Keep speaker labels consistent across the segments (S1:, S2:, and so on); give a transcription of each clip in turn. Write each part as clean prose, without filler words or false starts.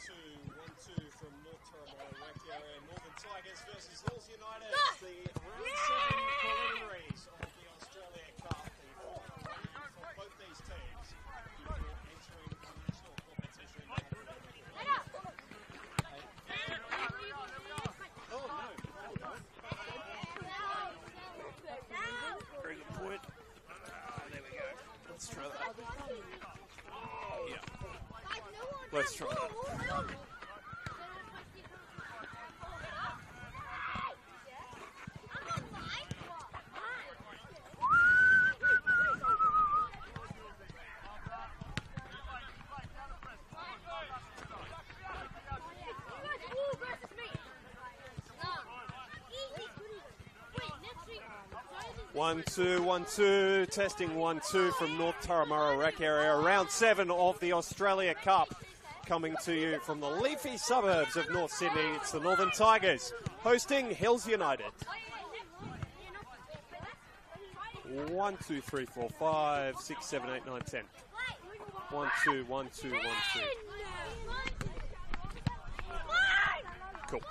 S1: 1-2 from North Turramurra Rec area. Northern Tigers versus Hills United. The round 7 preliminaries of the Australia Cup. The final round for both these teams before entering the national competition. Oh no! Very good point. There we go. Let's try that. Yeah. Let's try that. 1-2, 1-2, testing 1-2 from North Turramurra Rec area. Round 7 of the Australia Cup coming to you from the leafy suburbs of North Sydney. It's the Northern Tigers hosting Hills United. 1, 2, 3, 4, 5, 6, 7, 8, 9, 10. 1, 2, 1, 2, 1, 2. Cool.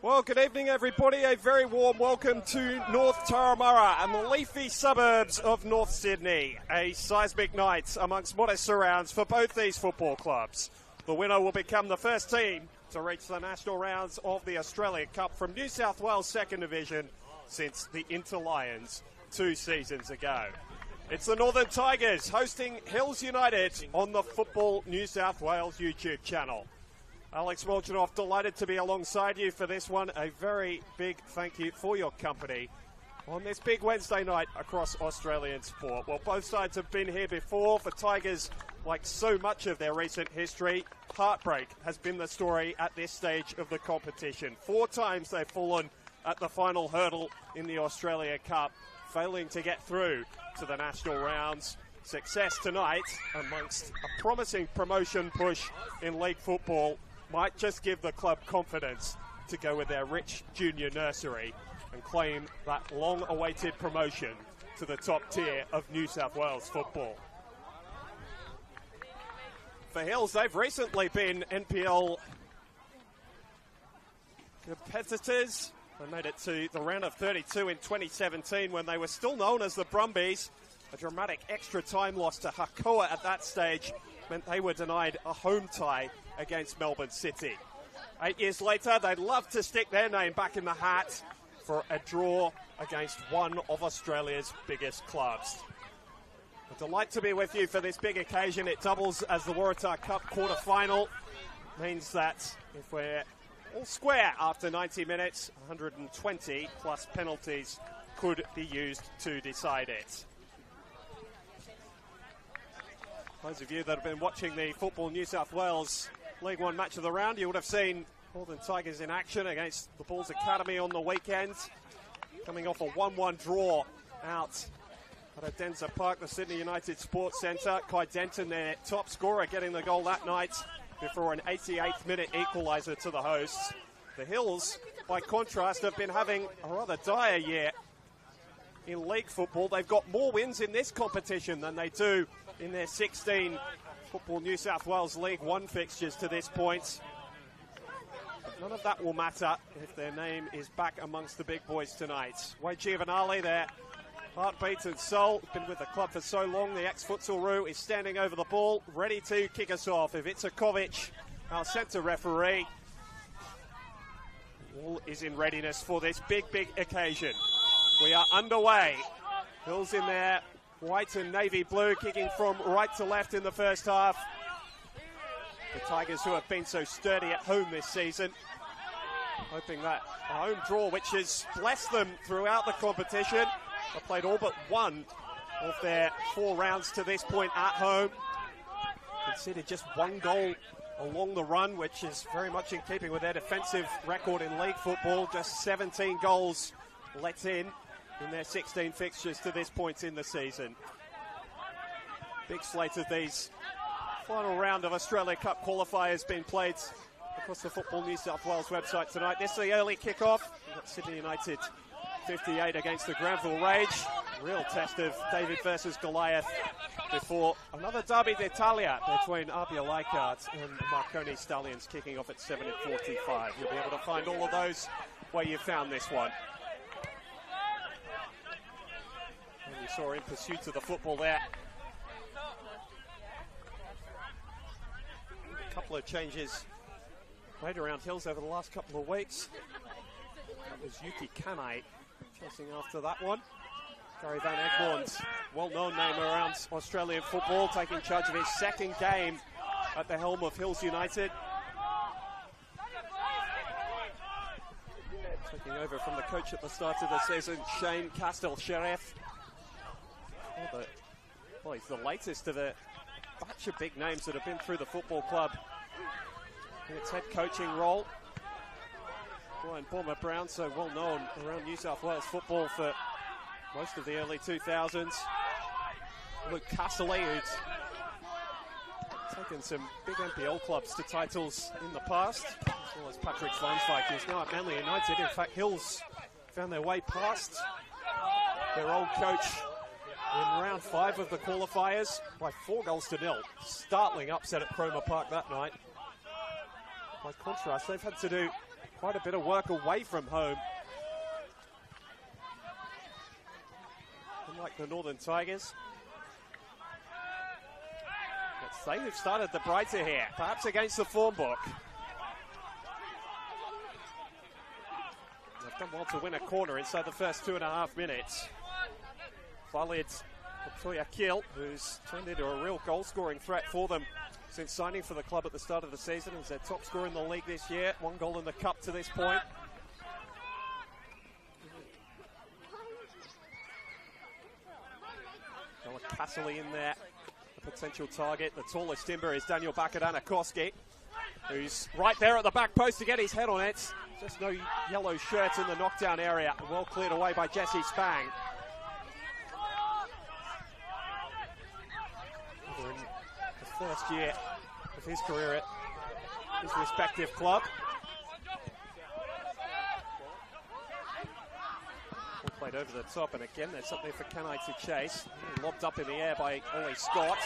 S1: Well, good evening, everybody. A very warm welcome to North Turramurra and the leafy suburbs of North Sydney. A seismic night amongst modest surrounds for both these football clubs. The winner will become the first team to reach the national rounds of the Australia Cup from New South Wales Second Division since the Inter-Lions 2 seasons ago. It's the Northern Tigers hosting Hills United on the Football New South Wales YouTube channel. Alex Molchanoff, delighted to be alongside you for this one. A very big thank you for your company on this big Wednesday night across Australian sport. Well, both sides have been here before. For Tigers, like so much of their recent history, heartbreak has been the story at this stage of the competition. 4 times they've fallen at the final hurdle in the Australia Cup, failing to get through to the national rounds. Success tonight amongst a promising promotion push in league football might just give the club confidence to go with their rich junior nursery and claim that long-awaited promotion to the top tier of New South Wales football. For Hills, they've recently been NPL competitors. They made it to the round of 32 in 2017 when they were still known as the Brumbies. A dramatic extra time loss to Hakoah at that stage meant they were denied a home tie against Melbourne City. 8 years later, they'd love to stick their name back in the hat for a draw against one of Australia's biggest clubs. A delight to be with you for this big occasion. It doubles as the Waratah Cup quarter-final. Means that if we're all square after 90 minutes, 120 plus penalties could be used to decide it. Those of you that have been watching the Football New South Wales League One match of the round, you would have seen Northern Tigers in action against the Bulls Academy on the weekend. Coming off a 1-1 draw out at Adenza Park, the Sydney United Sports Centre. Kai Denton, their top scorer, getting the goal that night before an 88th minute equaliser to the hosts. The Hills, by contrast, have been having a rather dire year in league football. They've got more wins in this competition than they do in their 16 Football New South Wales League One fixtures to this point. But none of that will matter if their name is back amongst the big boys tonight. Wade Giovanali, their heartbeat and soul, been with the club for so long. The ex-futsalroo is standing over the ball, ready to kick us off. Ivica Kovic, our centre referee, all is in readiness for this big, big occasion. We are underway. Hills in there, white and navy blue, kicking from right to left in the first half. The Tigers, who have been so sturdy at home this season, hoping that a home draw, which has blessed them throughout the competition. They've played all but one of their 4 rounds to this point at home. Conceded just 1 goal along the run, which is very much in keeping with their defensive record in league football. Just 17 goals let in their 16 fixtures to this point in the season. Big slate of these final round of Australia Cup qualifiers being played across the Football New South Wales website tonight. This is the early kickoff. We've got Sydney United 58 against the Granville Rage. Real test of David versus Goliath before another Derby d'Italia between Arbia Leichhardt and Marconi Stallions kicking off at 7:45. You'll be able to find all of those where you found this one. And you saw in pursuit of the football there. A couple of changes made around Hills over the last couple of weeks. That was Yuki Kanai chasing after that one. Gary Van Egmond's well-known name around Australian football, taking charge of his second game at the helm of Hills United. Taking over from the coach at the start of the season, Shane Castel-Sheriff. Well, he's the latest of a bunch of big names that have been through the football club in its head coaching role. Brian Bomber Brown, so well known around New South Wales football for most of the early 2000s. Luke Castley, who's taken some big NPL clubs to titles in the past, as well as Patrick Flansvike, who's now at Manly United. In fact, Hills found their way past their old coach in round 5 of the qualifiers by 4-0. Startling upset at Cromer Park that night. By contrast, they've had to do quite a bit of work away from home. Unlike the Northern Tigers. It's they who've started the brighter here, perhaps against the form book. They've done well to win a corner inside the first 2.5 minutes. Khalid Toyakil, who's turned into a real goal-scoring threat for them since signing for the club at the start of the season. He's their top scorer in the league this year. 1 goal in the cup to this point. Castley in there, a potential target. The tallest timber is Daniel Bakadanakoski, who's right there at the back post to get his head on it. Just no yellow shirt in the knockdown area. Well cleared away by Jesse Spang. In the first year of his career at his respective club. Played over the top, and again there's something for Canai to chase. Lobbed up in the air by Ollie Scott.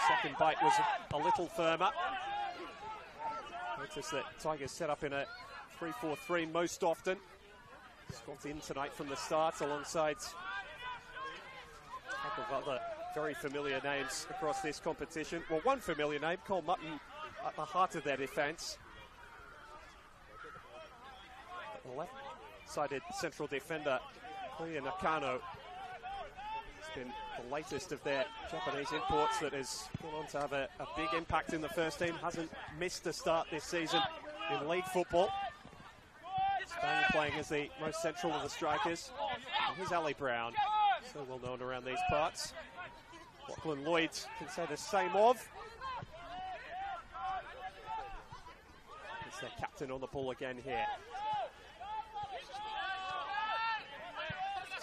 S1: Second bite was a little firmer. Notice that Tigers set up in a 3-4-3 most often. Scott in tonight from the start alongside a couple of other very familiar names across this competition. Well, one familiar name, Cole Mutton, at the heart of their defence. The left-sided central defender Koya Nakano has been the latest of their Japanese imports that has gone on to have a big impact in the first team. Hasn't missed a start this season in league football. Spang playing as the most central of the strikers. And here's Ali Brown, so well known around these parts. Lachlan Lloyd can say the same of. It's their captain on the ball again here.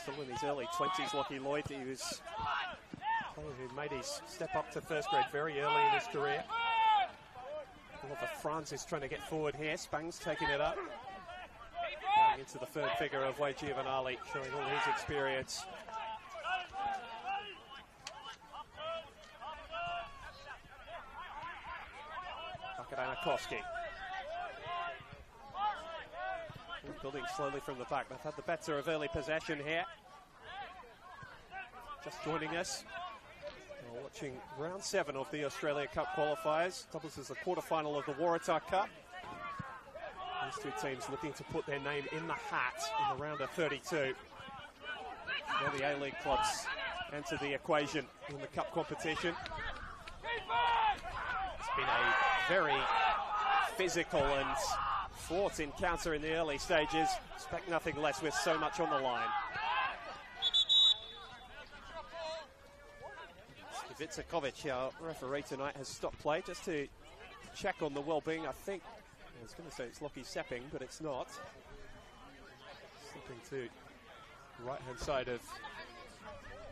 S1: Still in his early 20s, Lockie Lloyd. He was a player who made his step up to first grade very early in his career. Oliver Franz is trying to get forward here. Spang's taking it up. Going into the firm figure of Wade Giovanali, showing all his experience. Bakadanakoski. Building slowly from the back. They've had the better of early possession here. Just joining us, we're watching round 7 of the Australia Cup qualifiers. Doubles as the quarterfinal of the Waratah Cup. These two teams looking to put their name in the hat in the round of 32. Now the A-League clubs enter the equation in the cup competition. It's been a very physical and fraught encounter in the early stages. Expect nothing less with so much on the line. Ivica Kovic, our referee tonight, has stopped play just to check on the well-being. I think, I was going to say it's Lockie Sepping, but it's not. Stepping to the right-hand side of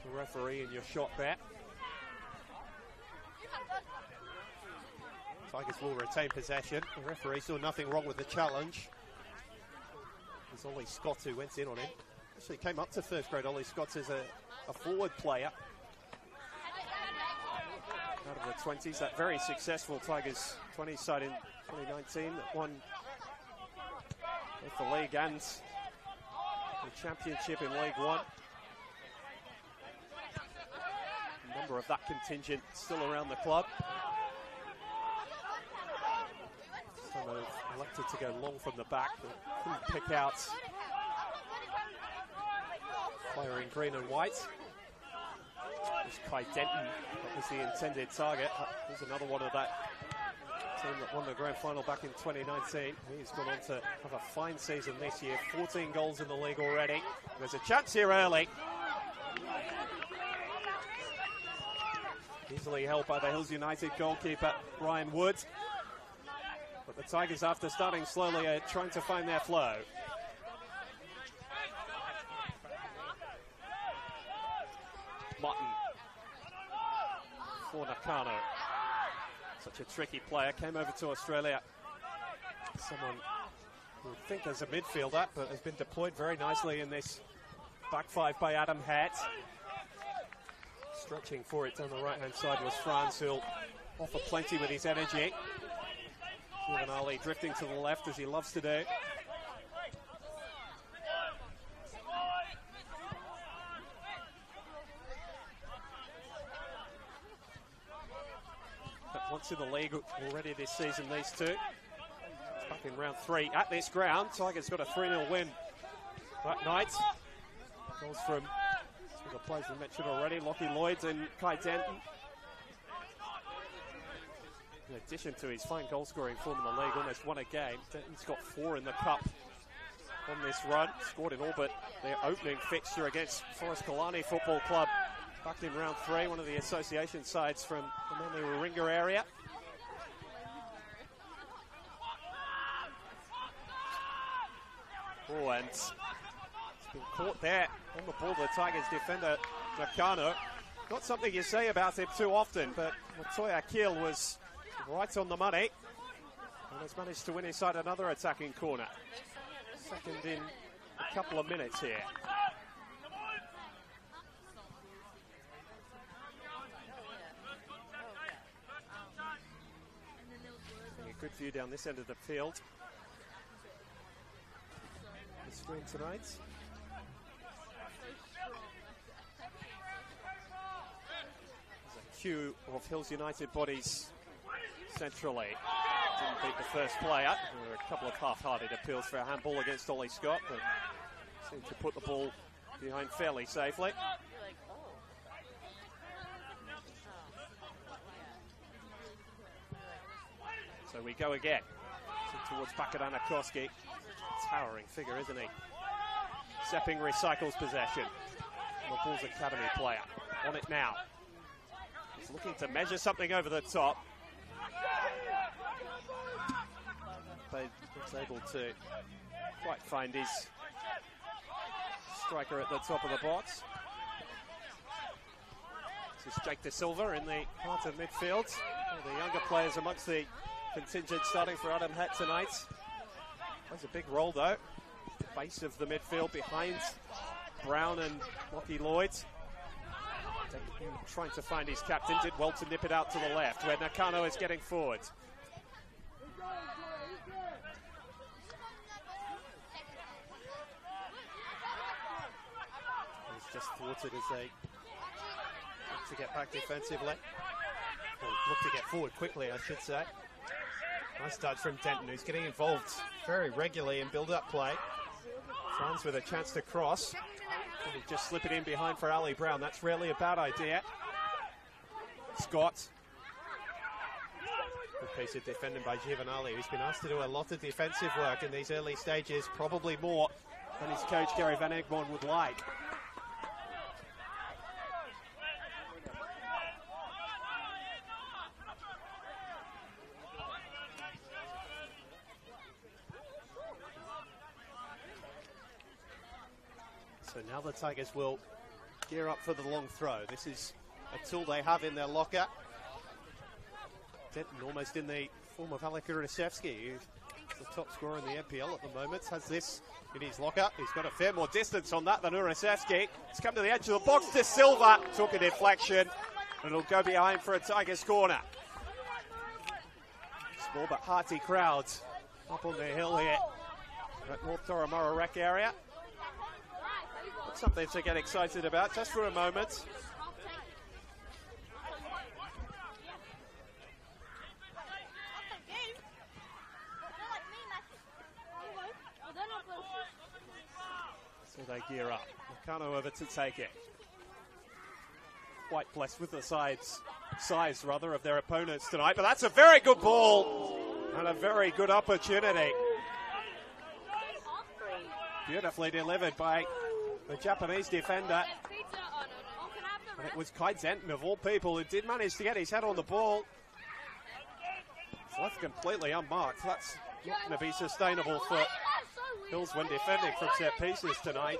S1: the referee in your shot there. Tigers will retain possession. The referee saw nothing wrong with the challenge. It was Ollie Scott who went in on him. Actually came up to first grade. Ollie Scott is a forward player. Out of the 20s, that very successful Tigers 20s side in 2019 that won both the league and the championship in League One. A number of that contingent still around the club. They've elected to go long from the back, but couldn't pick out player in green and white. It was Kai Denton that was the intended target. There's another one of that Team that won the grand final back in 2019. He's gone on to have a fine season this year. 14 goals in the league already. There's a chance here early. Easily held by the Hills United goalkeeper, Ryan Wood. But the Tigers, after starting slowly, are trying to find their flow. Martin for Nakano. Such a tricky player, came over to Australia. Someone who would think as a midfielder, but has been deployed very nicely in this back five by Adam Hatt. Stretching for it on the right-hand side was Franz, who'll offer plenty with his energy. Giovanali drifting to the left as he loves to do. Once in the league already this season, these two. It's back in round 3 at this ground. Tigers got a 3-0 win that night. Goals from some of the players we mentioned already, Lockie Lloyd and Kai Denton. In addition to his fine goal-scoring form in the league, almost won a game. Denton's got 4 in the cup on this run. Scored in all but their opening fixture against Forest Kalani Football Club. Back in round 3, one of the association sides from the Manly Warringah area. Oh, and it's been caught there on the ball, the Tigers defender, Nakano. Not something you say about him too often, but Latoya Keel was right on the money and has managed to win inside another attacking corner. Second in a couple of minutes here. Good view down this end of the field. The screen tonight. There's a queue of Hills United bodies centrally. Didn't beat the first player. There were a couple of half-hearted appeals for a handball against Ollie Scott, but seemed to put the ball behind fairly safely. So we go again. Towards Bakadanakoski. Towering figure, isn't he? Sepping recycles possession. The Bulls Academy player. On it now. He's looking to measure something over the top. But he's able to quite find his striker at the top of the box. This is Jake De Silva in the heart of midfield. One of the younger players amongst the contingent starting for Adam Hatt tonight. Plays a big role though. Base of the midfield behind Brown and Lockie Lloyd. Trying to find his captain, did well to nip it out to the left where Nakano is getting forward. He's just thwarted as they look to get back defensively. Or look to get forward quickly, I should say. Nice start from Denton, who's getting involved very regularly in build-up play. Franz with a chance to cross. Maybe just slip it in behind for Ali Brown. That's rarely a bad idea. Scott. Good piece of defending by Giovanali, who's been asked to do a lot of defensive work in these early stages, probably more than his coach Gary Van Egmond would like. So now the Tigers will gear up for the long throw. This is a tool they have in their locker. Denton, almost in the form of Alek Urasevsky, who's the top scorer in the NPL at the moment, has this in his locker. He's got a fair more distance on that than Urasevsky. He's come to the edge of the box. De Silva took a deflection, and it'll go behind for a Tigers corner. Small but hearty crowds up on the hill here at North Toromara Rec area. Something to get excited about just for a moment. So they gear up. Nakano over to take it. Quite blessed with the sides size rather, of their opponents tonight. But that's a very good ball and a very good opportunity. Beautifully delivered by the Japanese defender. And it was Kai Denton, of all people, who did manage to get his head on the ball. It's left completely unmarked. That's not going to be sustainable for Hills when defending from set pieces tonight.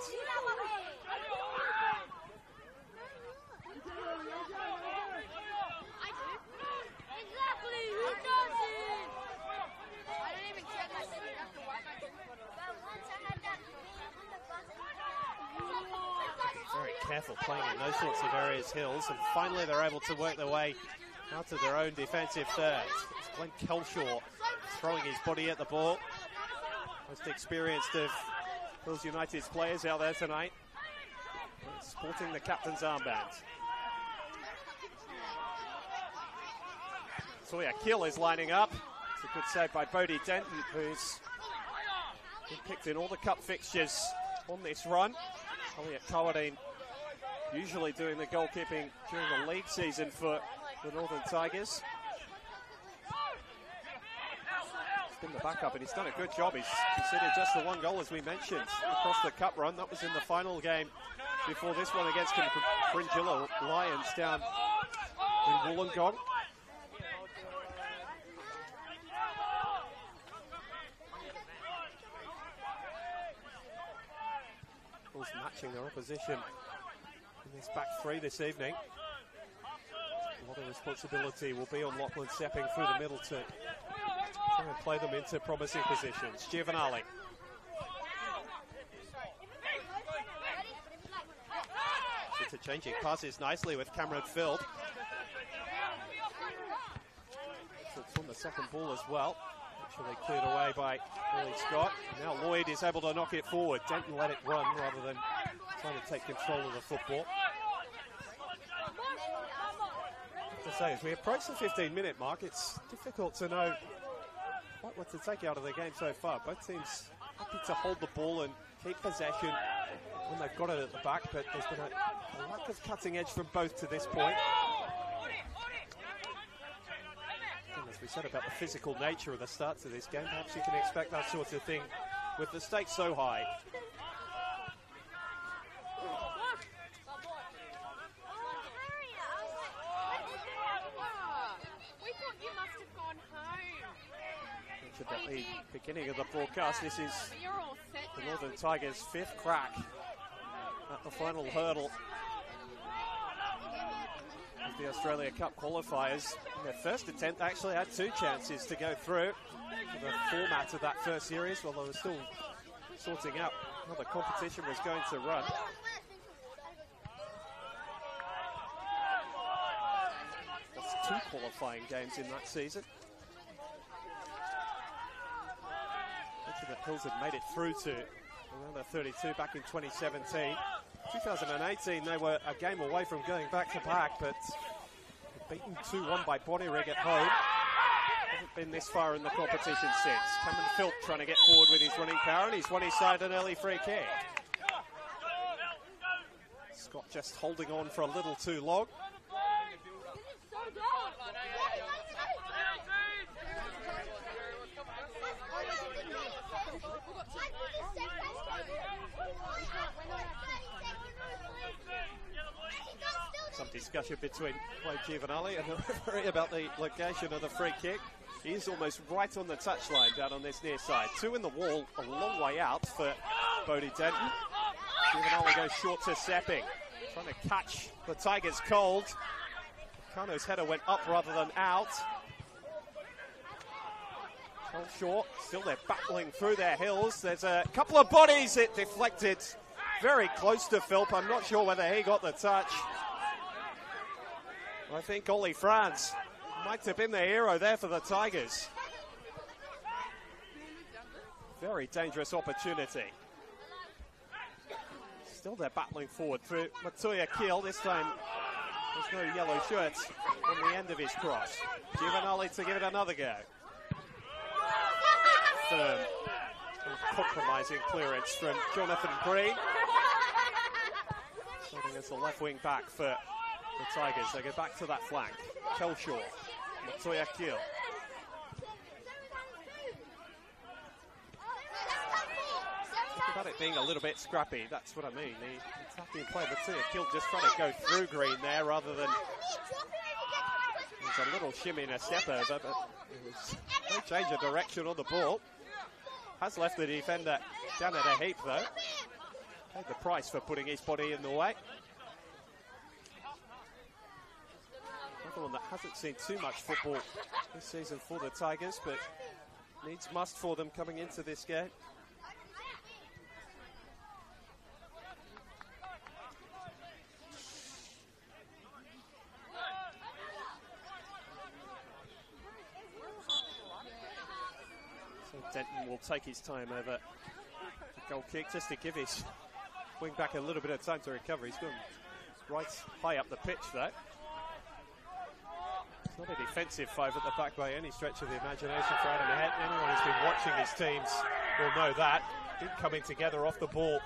S1: Very careful playing in those sorts of areas, Hills, and finally they're able to work their way out of their own defensive third. It's Glenn Kelshaw throwing his body at the ball. Most experienced of Hills United's players out there tonight, sporting the captain's armband. Sawyer Kill is lining up. It's a good save by Bodie Denton, who's been picked in all the cup fixtures on this run. Elliot Cowadine usually doing the goalkeeping during the league season for the Northern Tigers. He's been the backup and he's done a good job. He's conceded just the one goal, as we mentioned, across the cup run. That was in the final game before this one against Fringilla Lions down in Wollongong. Matching their opposition in this back three this evening. A lot of responsibility will be on Lachlan Sepping through the middle to try and play them into promising positions. Giovanali. Interchanging passes nicely with Cameron Field. So it's on the second ball as well. Actually cleared away by Willie Scott. Now Lloyd is able to knock it forward. Denton let it run rather than trying to take control of the football. To say, as we approach the 15-minute mark, it's difficult to know quite what to take out of the game so far. Both teams happy to hold the ball and keep possession when they've got it at the back, but there's been a lack of cutting edge from both to this point. As we said about the physical nature of the start to this game, perhaps you can expect that sort of thing with the stakes so high. Mentioned at the beginning of the broadcast, this is the Northern Tigers' fifth crack at the final hurdle of the Australia Cup qualifiers. In their first attempt, they actually had two chances to go through the format of that first series, while they were still sorting out how the competition was going to run. That's two qualifying games in that season. Mentioned that Hills had made it through to around 32 back in 2017. 2018, they were a game away from going back-to-back, but beaten 2-1 by Bonnyrigg at home. Hasn't been this far in the competition since. Cameron Philp trying to get forward with his running power, and he's won his side an early free kick. Scott just holding on for a little too long. Some discussion between Clay Giovanali and the referee about the location of the free kick. He's almost right on the touchline down on this near side. Two in the wall, a long way out for Bodie Denton. Giovanali goes short to Sepping, trying to catch the Tigers cold. Kano's header went up rather than out. Short, still they're battling through their Hills. There's a couple of bodies, it deflected very close to Philp. I'm not sure whether he got the touch. I think Ollie Franz might have been the hero there for the Tigers. Very dangerous opportunity. Still they're battling forward through Matuya Kiel. This time there's no yellow shirts on the end of his cross. Giovanali to give it another go. Firm, compromising clearance from Jonathan Green. Starting as the left wing back for the Tigers. They go back to that flank. Kelshaw, Matoya Kiel. About it being a little bit scrappy, that's what I mean. The attacking play, Matoya Kiel just trying to go through Green there rather than... There's a little shimmy and a step over, but it was no change of direction on the ball. Has left the defender down at a heap though. Paid the price for putting his body in the way. Another one that hasn't seen too much football this season for the Tigers, but needs must for them coming into this game. Denton will take his time over the goal kick just to give his wing back a little bit of time to recover. He's gone right high up the pitch though. It's not a defensive five at the back by any stretch of the imagination for Adam Hahn. Anyone who's been watching his teams will know that. Good coming together off the ball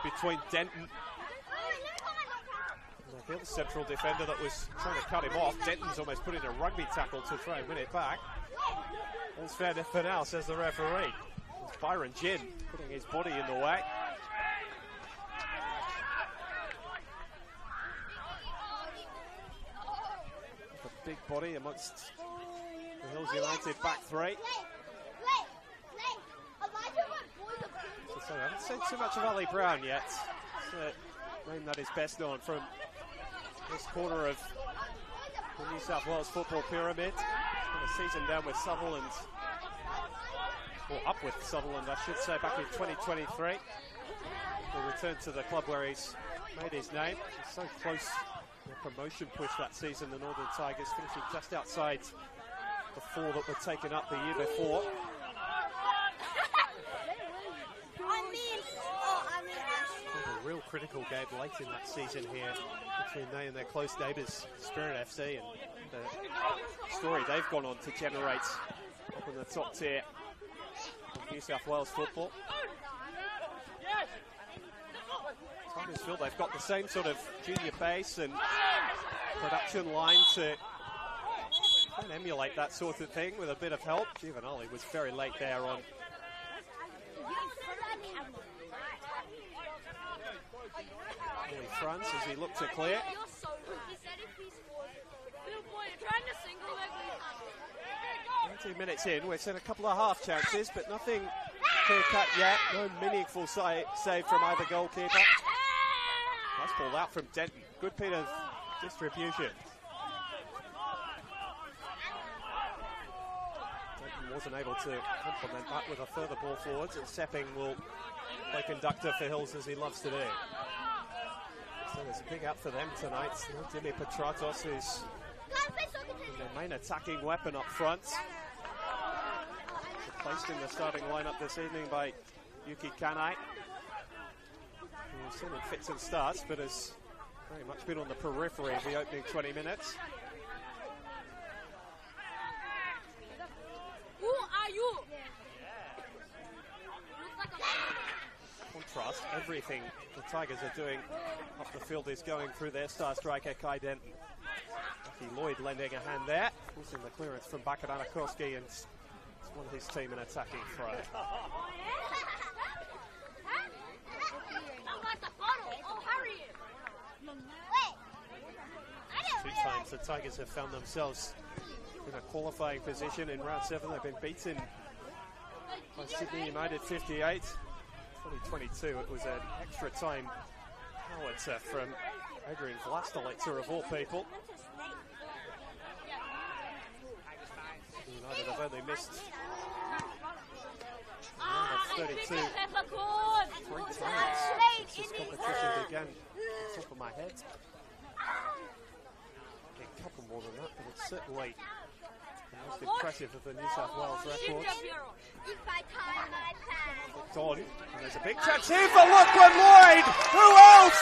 S1: between Denton and the other central defender that was trying to cut him off. Denton's almost put in a rugby tackle to try and win it back. All's fair for now, says the referee. It's Byron Ginn putting his body in the way. A big body amongst the Hills United back three. So I haven't seen too much of Ali Brown yet. It's a name that is best known from this corner of the New South Wales football pyramid. A season down with Sutherland, or up with Sutherland I should say, back in 2023. He returned to the club where he's made his name. He's so close to the promotion push that season, the Northern Tigers finishing just outside the four that were taken up the year before. A real critical game late in that season here between they and their close neighbours Spirit FC, and the story they've gone on to generate up in the top tier of New South Wales football. Tigers feel they've got the same sort of junior base and production line to emulate that sort of thing with a bit of help. Giovanoli was very late there on fronts as he looked to clear. 19 minutes in, we've seen a couple of half chances, but nothing clear cut yet. No meaningful save from either goalkeeper. Nice ball out from Denton. Good bit of distribution. Denton wasn't able to complement that with a further ball forwards, and Sepping will play conductor for Hills as he loves to do. So there's a big out for them tonight. Dimi Petratos, who's their main attacking weapon up front. Replaced in the starting lineup this evening by Yuki Kanai. We've seen him fits and starts, but has very much been on the periphery of the opening 20 minutes.
S2: Who are you?
S1: Contrast, everything the Tigers are doing up the field is going through their star striker Kai Denton. Lucky Lloyd lending a hand there, forcing the clearance from back at Anakoski, and it's one of his team in attacking throw. Two times the Tigers have found themselves in a qualifying position in round 7. They've been beaten by Sydney United 58. 2022, it was an extra time howitzer from Adrian Vlastolica of all people. United have only missed round of 32 3 times since this competition began. Off the top of my head, a couple more than that, but it's certainly the most impressive of the New South Wales records. Looked on, and there's a big chance here for Lachlan Lloyd. Who else?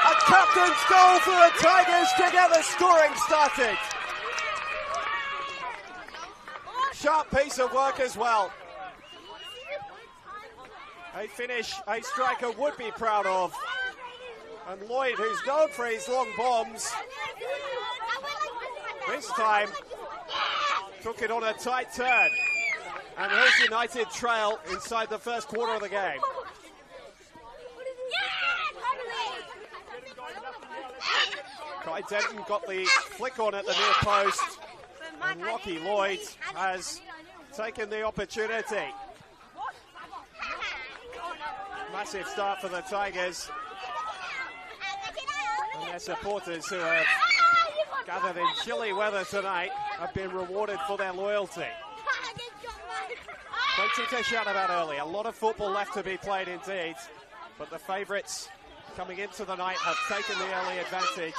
S1: A captain's goal for the Tigers to get the scoring started. Sharp piece of work as well. A finish a striker would be proud of. And Lloyd, who's known for his long bombs, this time took it on a tight turn. And Hillsborough United trail inside the first quarter of the game. Kai Denton got the flick on at the near post. And Lockie Lloyd has taken the opportunity. Massive start for the Tigers. And their supporters, who have gathered in chilly weather tonight, have been rewarded for their loyalty. Plenty to shout about early. A lot of football left to be played indeed. But the favourites coming into the night have taken the early advantage.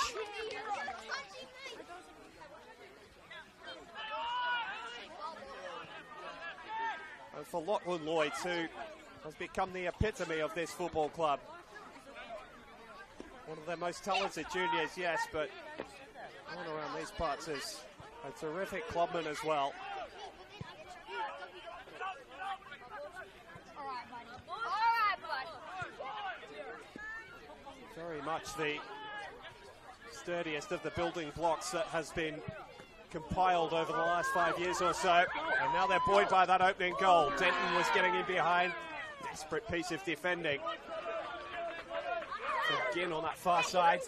S1: And for Lachlan Lloyd, who has become the epitome of this football club. One of their most talented juniors, yes, but one around these parts is a terrific clubman as well. Very much the sturdiest of the building blocks that has been compiled over the last 5 years or so. And now they're buoyed by that opening goal. Denton was getting in behind. Desperate piece of defending. Again on that far side.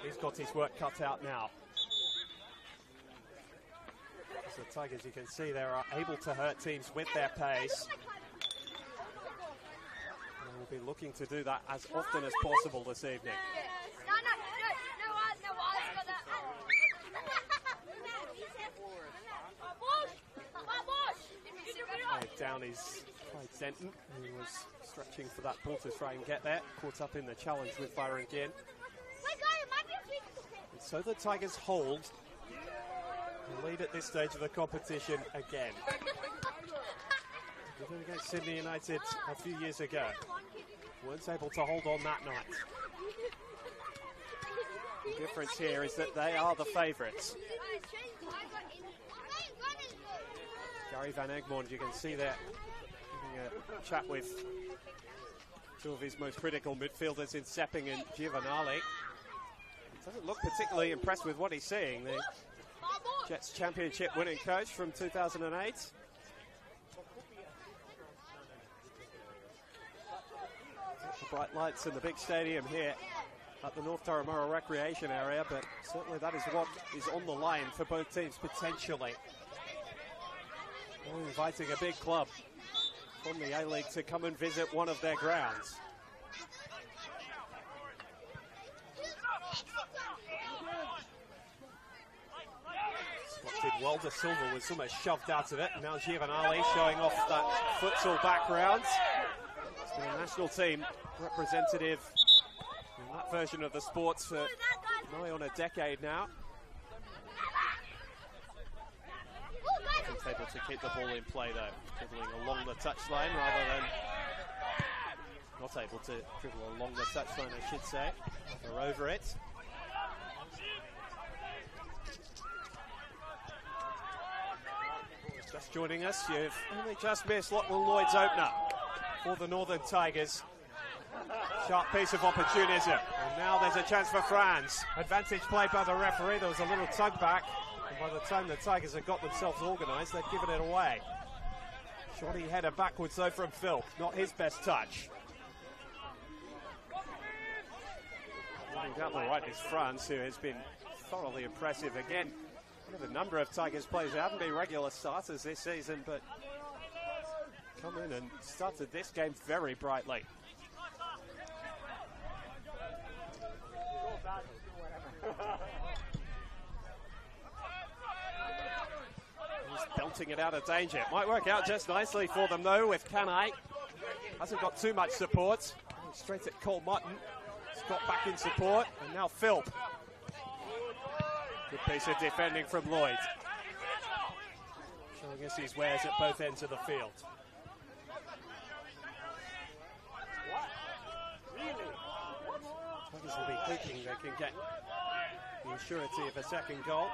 S1: He's got his work cut out now. As the Tigers, you can see, they are able to hurt teams with their pace. And we'll be looking to do that as often as possible this evening. Down is Clyde Denton, who was stretching for that ball to try and get there. Caught up in the challenge with Byron Ginn. And so the Tigers hold the lead at this stage of the competition again. They did against Sydney United a few years ago. Weren't able to hold on that night. The difference here is that they are the favourites. Gary Van Egmond, you can see there, having a chat with two of his most critical midfielders in Sepping and Giovanali. Doesn't look particularly impressed with what he's seeing. The Jets championship winning coach from 2008. The bright lights in the big stadium here at the North Turramurra recreation area, but certainly that is what is on the line for both teams potentially. We're inviting a big club from the A-League to come and visit one of their grounds. Spotted well to Silva, was almost shoved out of it. Now Giovanali showing off that futsal background. It's been a national team representative in that version of the sports for nigh on a decade now. Able to keep the ball in play though, dribbling along the touchline rather than not able to dribble along the touchline, I should say. They're over it. Just joining us, you've only just missed Lachlan Lloyd's opener for the Northern Tigers. Sharp piece of opportunism, and now there's a chance for France. Advantage played by the referee. There was a little tug back. By the time the Tigers had got themselves organised, they'd given it away. Shoddy header backwards though from Phil. Not his best touch. Running down the right is France, who has been thoroughly impressive. Again, one of the number of Tigers players who haven't been regular starters this season, but come in and started this game very brightly. Belting it out of danger. It might work out just nicely for them though with Kanai. Hasn't got too much support. Straight at Cole Mutton. Scott back in support. And now Philp. Good piece of defending from Lloyd. Showing us his wares at both ends of the field. Tigers will be hoping they can get the surety of a second goal.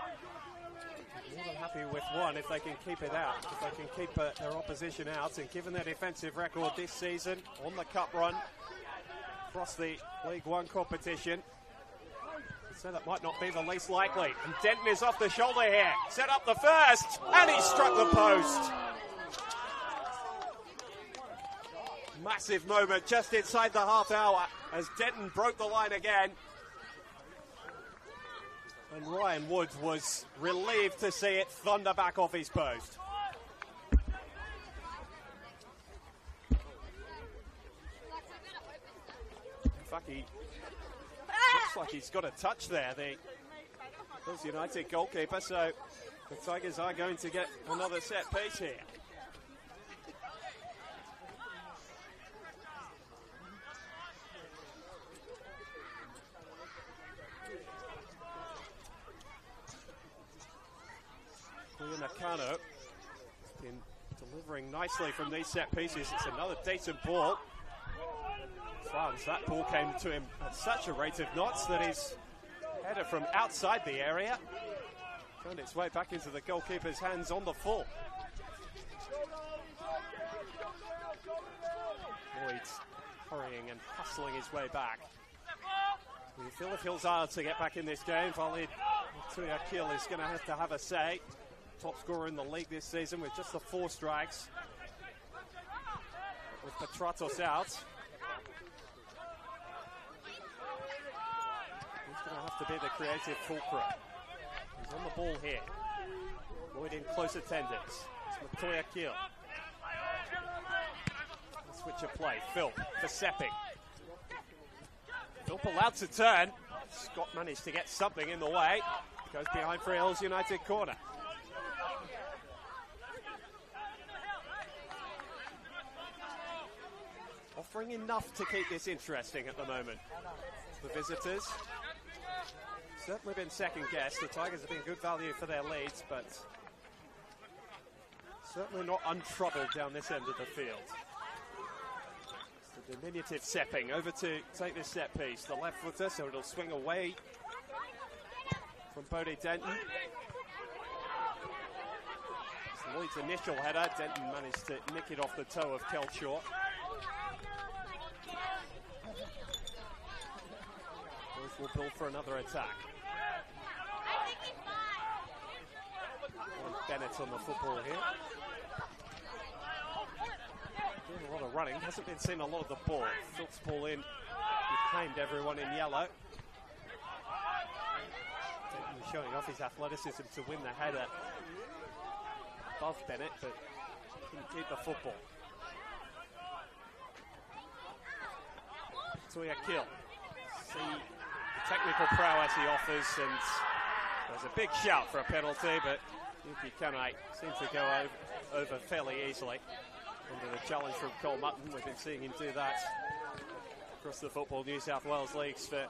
S1: More than happy with one if they can keep it out, if they can keep their opposition out, and given their defensive record this season on the cup run, across the League One competition. So that might not be the least likely. And Denton is off the shoulder here. Set up the first, and he struck the post. Massive moment just inside the half hour as Denton broke the line again. And Ryan Woods was relieved to see it thunder back off his post. In fact, he looks like he's got a touch there, the Hills United goalkeeper, so the Tigers are going to get another set piece here. Nakano has been delivering nicely from these set pieces. It's another decent ball. Franz, that ball came to him at such a rate of knots that his header from outside the area found its way back into the goalkeeper's hands on the full. Lloyd's hurrying and hustling his way back. We feel if Hills are to get back in this game, Valid Tuyakil is going to have a say. Top scorer in the league this season with just the 4 strikes. With Petratos out, he's going to have to be the creative fulcrum. He's on the ball here. Lloyd in close attendance. It's Matoya Kiel. Switch of play. Phil for Sepping. Philp allowed to turn. Scott managed to get something in the way. Goes behind for Hills United corner. Offering enough to keep this interesting at the moment. The visitors certainly been second guessed. The Tigers have been good value for their leads, but certainly not untroubled down this end of the field. It's the diminutive Sepping over to take this set piece. The left footer, so it'll swing away from Bodie Denton. It's Lloyd's initial header. Denton managed to nick it off the toe of Kelshaw. Will build for another attack. Bennett on the football here. Doing a lot of running, hasn't been seeing a lot of the ball. Phil's ball in, behind everyone in yellow. He's showing off his athleticism to win the header above Bennett, but couldn't keep the football. Toya Kill. See technical prowess he offers, and there's a big shout for a penalty, but Yuki Kanai seems to go over fairly easily under the challenge from Cole Mutton. We've been seeing him do that across the Football New South Wales leagues for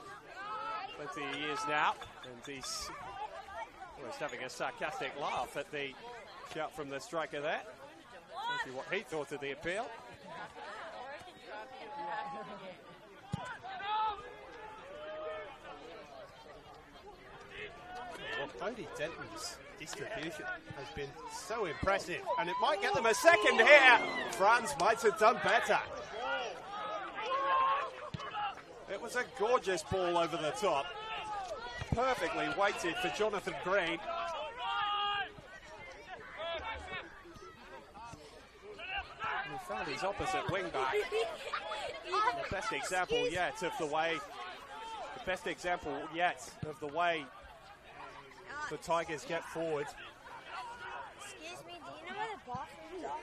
S1: plenty of years now, and he's almost having a sarcastic laugh at the shout from the striker there. Tells you what he thought of the appeal. Well, Bodie Denton's distribution has been so impressive, and it might get them a second here. Franz might have done better. It was a gorgeous ball over the top. Perfectly weighted for Jonathan Green. And he found his opposite wing back. The best example yet of the way the Tigers get forward.
S2: Excuse me, do you know where the bathrooms are?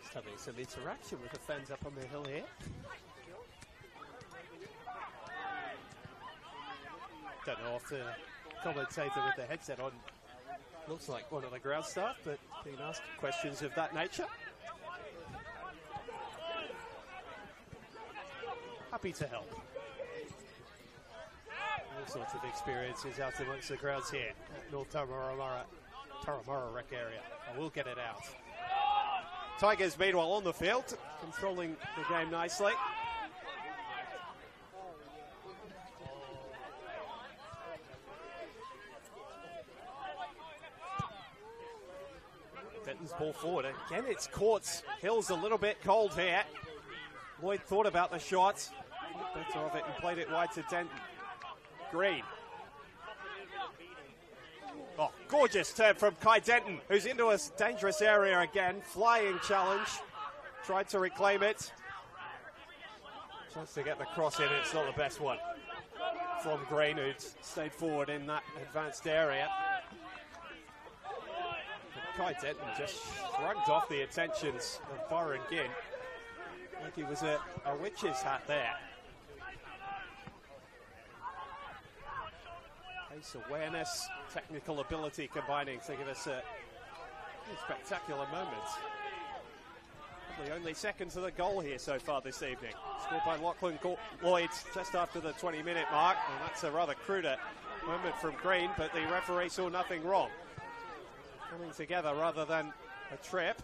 S1: Just having some interaction with the fans up on the hill here. Don't know if the commentator with the headset on looks like one of the ground staff, but being asked questions of that nature. Happy to help. All sorts of experiences out amongst the crowds here at North Turramurra Rec area. I will get it out. Tigers, meanwhile, on the field, controlling the game nicely. Denton's ball forward. Again, it's caught. Hill's a little bit cold here. Lloyd thought about the shot. Thought better of it and played it wide to Denton. Green. Oh, gorgeous turn from Kai Denton, who's into a dangerous area again. Flying challenge. Tried to reclaim it. Chance to get the cross in. It's not the best one from Green, who'd stayed forward in that advanced area. Kai Denton just shrugged off the attentions of Byron Ginn, like he was a witch's hat there. Pace awareness, technical ability combining to give us a spectacular moment. Probably only second to the goal here so far this evening. Scored by Lachlan Lloyd just after the 20-minute mark, and that's a rather cruder moment from Green, but the referee saw nothing wrong. Coming together rather than a trip.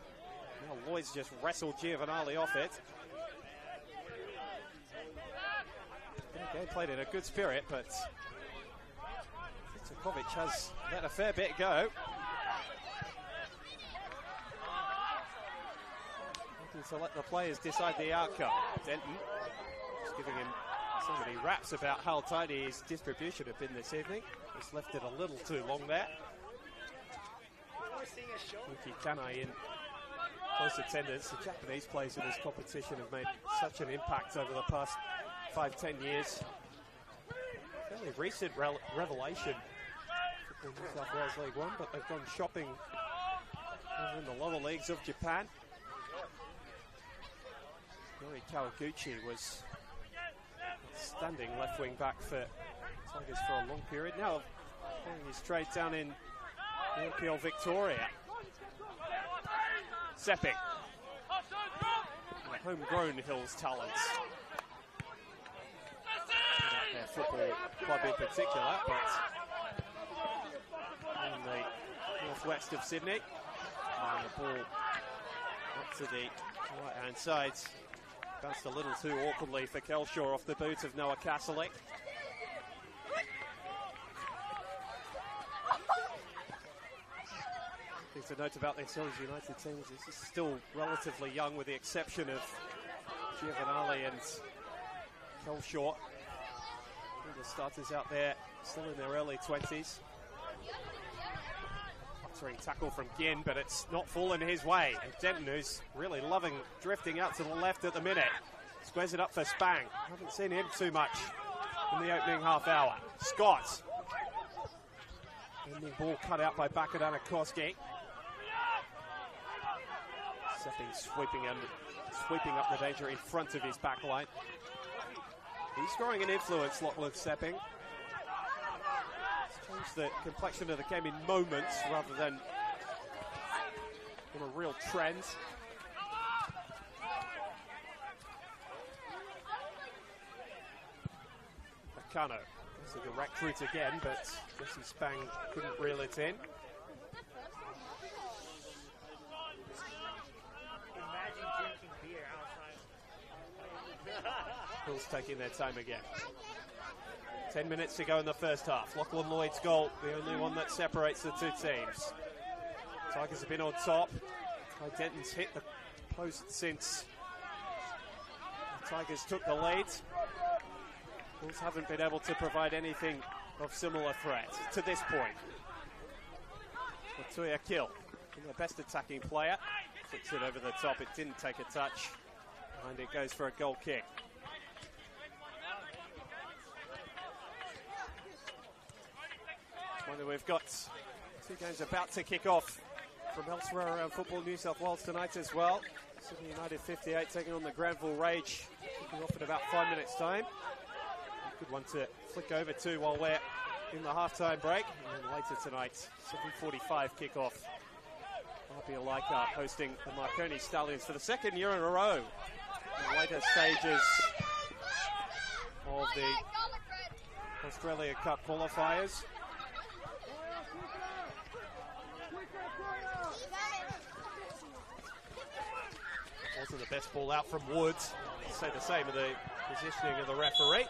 S1: Now Lloyd's just wrestled Giovanali off it. Game played in a good spirit, but Tsukovic has let a fair bit go. Looking to let the players decide the outcome. Denton just giving him so many raps about how tidy his distribution have been this evening. Just left it a little too long there. Yuki Kanai in close attendance. The Japanese players in this competition have made such an impact over the past 5-10 years. Fairly recent revelation in New South Wales League One, but they've gone shopping over in the lower leagues of Japan. Yuri Kawaguchi was standing left wing back for Tigers for a long period. Now playing his trade down in NPL Victoria. Sepping. Homegrown Hills talents. Not their football club in particular, but in the northwest of Sydney. And the ball up to the right-hand side. Bounced a little too awkwardly for Kelshaw off the boot of Noah Castley. To note about the Hills United team is this is still relatively young, with the exception of Giovanali and Kelshaw. The starters out there still in their early 20s. Buttering tackle from Ginn, but it's not fallen his way. And Denton, who's really loving drifting out to the left at the minute, squares it up for Spang. Haven't seen him too much in the opening half hour. Scott. Ending ball cut out by Bakadana Koski. Sepping sweeping up the danger in front of his back line. He's growing an influence, Lachlan Sepping. He's changed the complexion of the game in moments rather than in a real trend. Nakano is a direct route again, but Jesse Spang couldn't reel it in. Hills taking their time again. 10 minutes to go in the first half. Lachlan Lloyd's goal, the only one that separates the two teams. Tigers have been on top. Kai Denton's hit the post since the Tigers took the lead. Hills haven't been able to provide anything of similar threat to this point. Latuya Kill, their best attacking player. Flicks it over the top, it didn't take a touch. And it goes for a goal kick. We've got two games about to kick off from elsewhere around Football New South Wales tonight as well. Sydney United 58 taking on the Granville Rage, kicking off in about 5 minutes' time. A good one to flick over to while we're in the half-time break. And then later tonight, 7:45 kickoff. RB Leichhardt hosting the Marconi Stallions for the second year in a row in the later stages of the Australia Cup qualifiers. Wasn't the best ball out from Woods. I'll say the same of the positioning of the referee.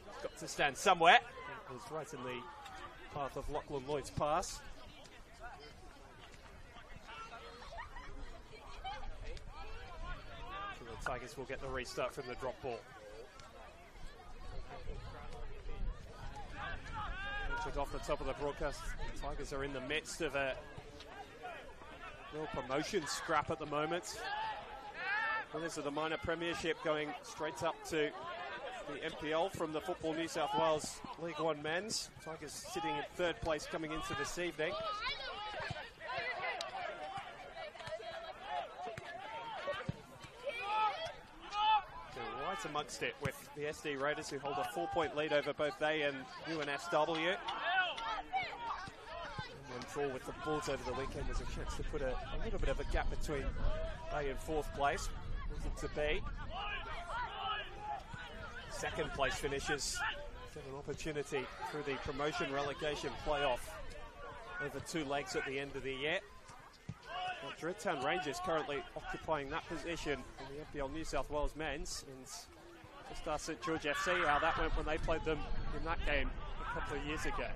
S1: He's got to stand somewhere. It was right in the path of Lachlan Lloyd's pass. Tigers will get the restart from the drop ball. Took off the top of the broadcast. The Tigers are in the midst of a real promotion scrap at the moment. Winners of the minor premiership going straight up to the NPL from the Football New South Wales League One men's. Tigers sitting in third place coming into this evening. Right amongst it with the SD Raiders, who hold a 4-point lead over both they and UNSW. And one draw with the Bulls over the weekend was a chance to put a little bit of a gap between they and fourth place. Wasn't to be. Second place finishers get an opportunity through the promotion relegation playoff over 2 legs at the end of the year. Well, Dreadtown Rangers currently occupying that position in the FPL New South Wales men's. And just asked St George FC how that went when they played them in that game a couple of years ago.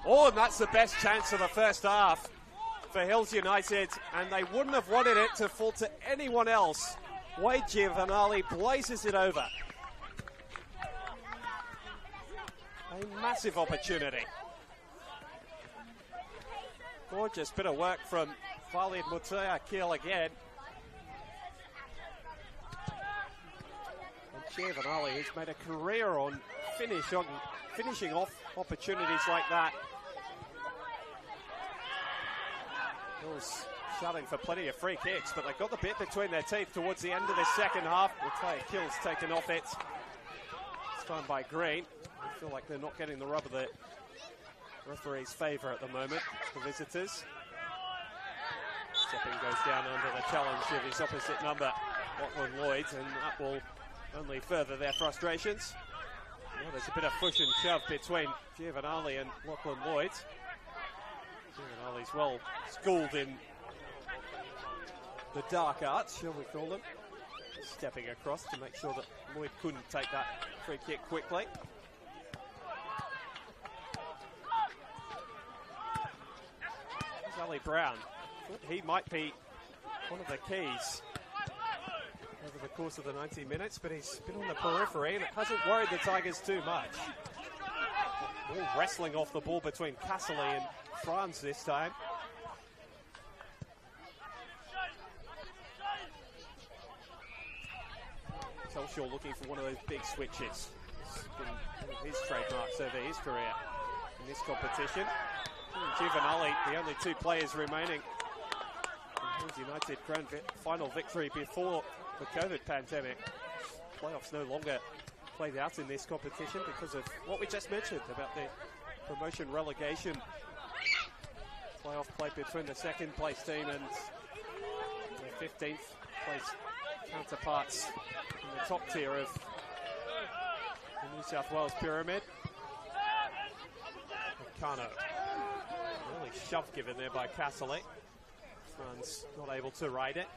S1: Oh, and that's the best chance of the first half for Hills United, and they wouldn't have wanted it to fall to anyone else. Wade Giovanali blazes it over. A massive opportunity. Gorgeous bit of work from Khalid Mutea Akil again. And Giovanali, who's made a career on finishing off opportunities like that. Hills shouting for plenty of free kicks, but they got the bit between their teeth towards the end of this second half. Mutea Akil's taken off it. This time by Green. I feel like they're not getting the rub of the referee's favour at the moment, the visitors. Stepping goes down under the challenge of his opposite number, Lachlan Lloyd, and that will only further their frustrations. Well, there's a bit of push and shove between Giovanali and Lachlan Lloyd. Giovanali's well schooled in the dark arts, shall we call them. Stepping across to make sure that Lloyd couldn't take that free kick quickly. Ali Brown, he might be one of the keys over the course of the 90 minutes, but he's been on the periphery and it hasn't worried the Tigers too much. All wrestling off the ball between Casserly and Franz this time. Telshaw looking for one of those big switches. It's been one of his trademarks over his career in this competition. Giovanali, the only 2 players remaining in Hills United grand final victory before the COVID pandemic. Playoffs no longer played out in this competition because of what we just mentioned about the promotion relegation playoff play between the second place team and the 15th place counterparts in the top tier of the New South Wales pyramid. Kano. Really shove given there by Casserly. Franz not able to ride it.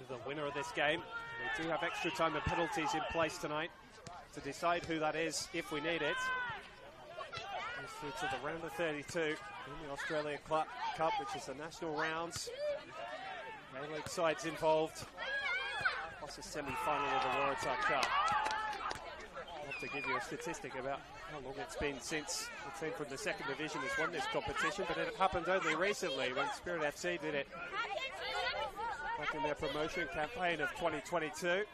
S1: The winner of this game. We do have extra time and penalties in place tonight to decide who that is if we need it. Goes through to the round of 32 in the Australia Cup, which is the national rounds. A-League sides involved, plus a semi-final of the Waratah Cup. I'll have to give you a statistic about how long it's been since the team from the second division has won this competition, but it happened only recently when Spirit FC did it back in their promotion campaign of 2022.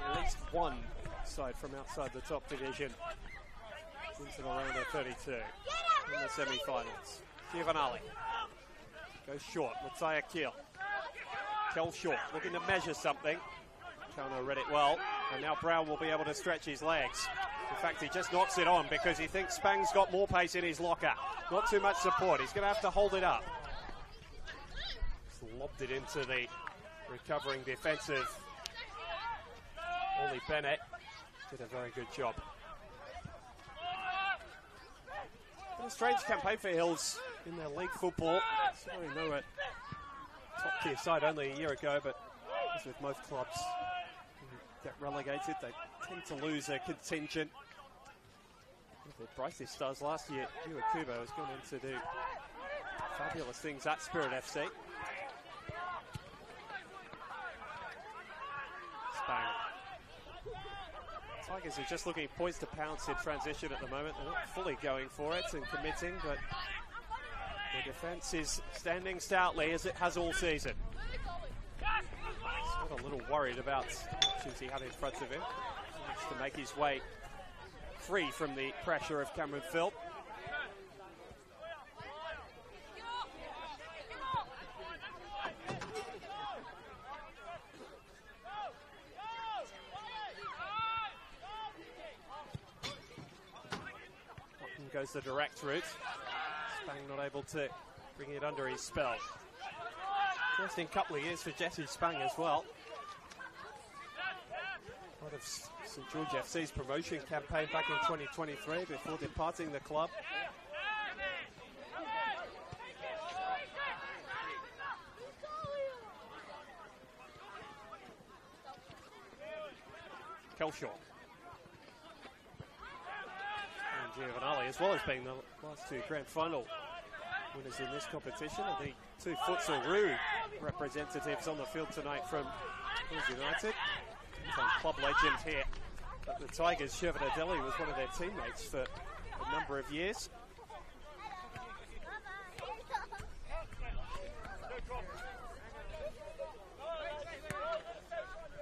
S1: At least one side from outside the top division into the round of 32 in the semi-finals. Giovanali goes short. Mutea Akil. Kel short, looking to measure something. Kano read it well, and now Brown will be able to stretch his legs. In fact, he just knocks it on because he thinks Spang's got more pace in his locker. Not too much support. He's going to have to hold it up. Just lobbed it into the recovering defensive Ollie Bennett. Did a very good job. A strange campaign for Hills in their league football. Sorry, nowhere top-tier side only a year ago, but as with most clubs who get relegated, they tend to lose a contingent. The brightest stars last year, Yu Akubo, has gone on to do fabulous things at Spirit FC. Spang. Tigers are just looking poised to pounce in transition at the moment. They're not fully going for it and committing, but the defence is standing stoutly as it has all season. He's got a little worried about the options he had in front of him. He needs to make his way free from the pressure of Cameron Philp. Hahn goes the direct route. Spang not able to bring it under his spell. Interesting couple of years for Jesse Spang as well. Part of St George FC's promotion campaign back in 2023 before departing the club. Kelshaw. And Giovanali, as well as being the last two grand final winners in this competition, are the two Futsal Roo representatives on the field tonight from Queens United. Club legend here at the Tigers, Shervin Adeli, was one of their teammates for a number of years.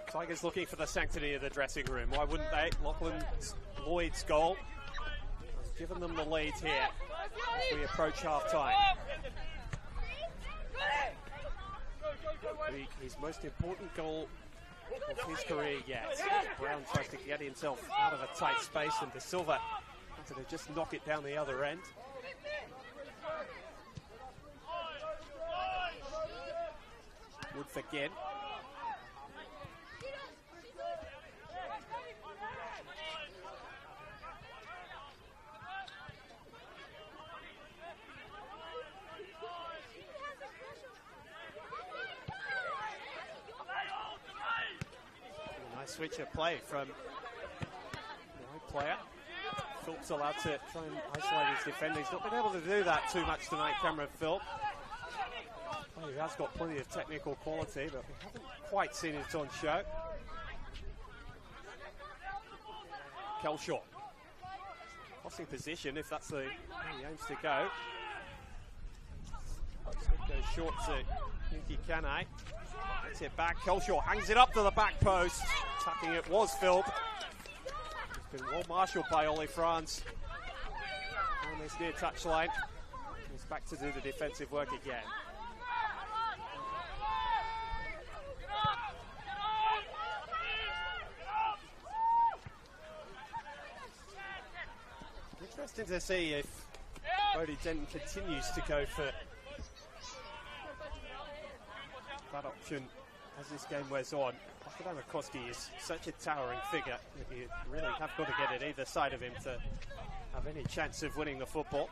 S1: Tigers looking for the sanctity of the dressing room. Why wouldn't they? Lachlan Lloyd's goal has given them the lead here as we approach half-time. His most important goal of his career yet. Brown tries to get himself out of a tight space, and De Silva wanted to just knock it down the other end. Woodford again. Switch of play from the right player. Philp's allowed to try and isolate his defender. He's not been able to do that too much tonight, Cameron Philp. Well, he has got plenty of technical quality, but we haven't quite seen it on show. Kelshaw. Crossing position, if that's the way he aims to go. Goes short to Yuki Kanai. Gets it back. Kelshaw hangs it up to the back post. Tucking it was Philp. He's been well marshalled by Oli Franz on this near touchline. He's back to do the defensive work again. Interesting to see if Bodie Denton continues to go for that option as this game wears on. Akadama Koski is such a towering figure that you really have got to get it either side of him to have any chance of winning the football.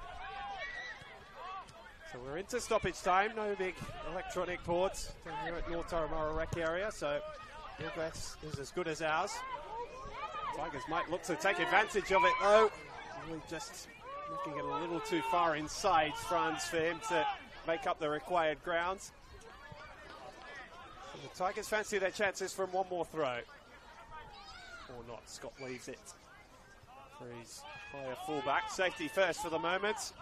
S1: So we're into stoppage time. No big electronic boards down here at North Taramara Rec area, so your best is as good as ours. Tigers might look to take advantage of it though. Really just making it a little too far inside Franz for him to make up the required ground. The Tigers fancy their chances from one more throw. Or not. Scott leaves it for his higher fullback. Safety first for the moment.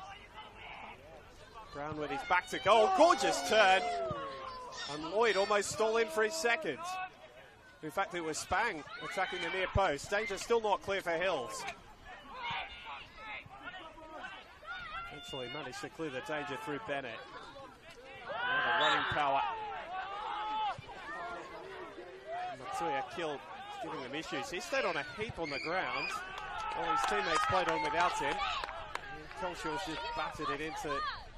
S1: Brown with his back to goal. Gorgeous turn. And Lloyd almost stole in for his second. In fact, it was Spang attacking the near post. Danger still not clear for Hills. Eventually managed to clear the danger through Bennett. Another running power. Matsuya killed, giving them issues. He stayed on a heap on the ground while his teammates played on without him. Kelshaw's just battered it into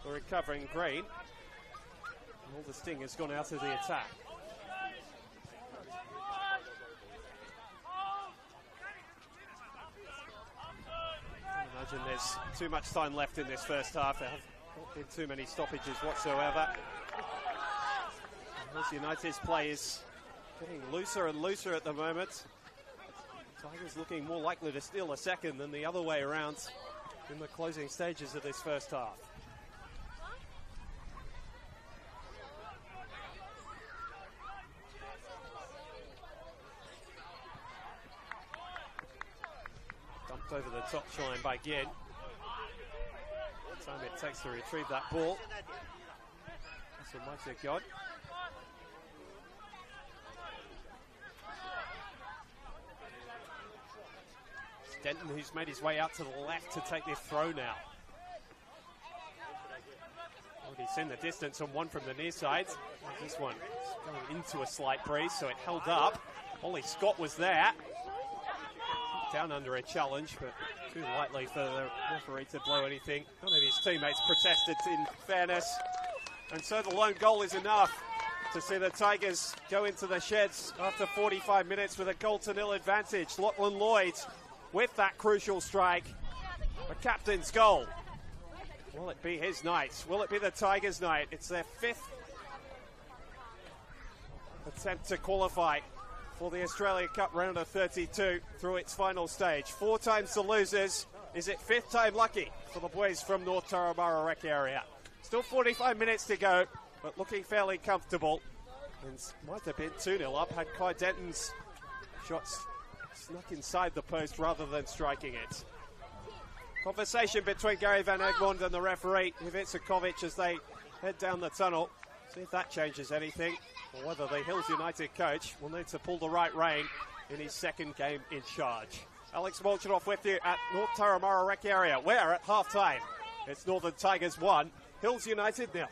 S1: the recovering Green. And all the sting has gone out of the attack. I imagine there's too much time left in this first half. There have not been too many stoppages whatsoever. Hills United's play is getting looser and looser at the moment. Tigers looking more likely to steal a second than the other way around in the closing stages of this first half. Dumped over the top line by Gien. Time it takes to retrieve that ball. That's a mighty God. Denton, who's made his way out to the left to take this throw now. Already seen the distance on one from the near side. This one going into a slight breeze, so it held up. Ollie Scott was there. Down under a challenge, but too lightly for the referee to blow anything. None of his teammates protested in fairness. And so the lone goal is enough to see the Tigers go into the sheds after 45 minutes with a 0-0 advantage. Lachlan Lloyd with that crucial strike. The captain's goal. Will it be his night? Will it be the Tigers' night? It's their 5th attempt to qualify for the Australia Cup round of 32 through its final stage. 4 times the losers. Is it 5th time lucky for the boys from North Turramurra Rec area? Still 45 minutes to go, but looking fairly comfortable. And might have been 2-0 up had Kai Denton's shots snuck inside the post rather than striking it. Conversation between Gary Van Egmond and the referee, Ivica, as they head down the tunnel. See if that changes anything, or whether the Hills United coach will need to pull the right rein in his second game in charge. Alex Molchanoff with you at North Turramurra Rec area. We're at half-time. It's Northern Tigers 1, Hills United 0.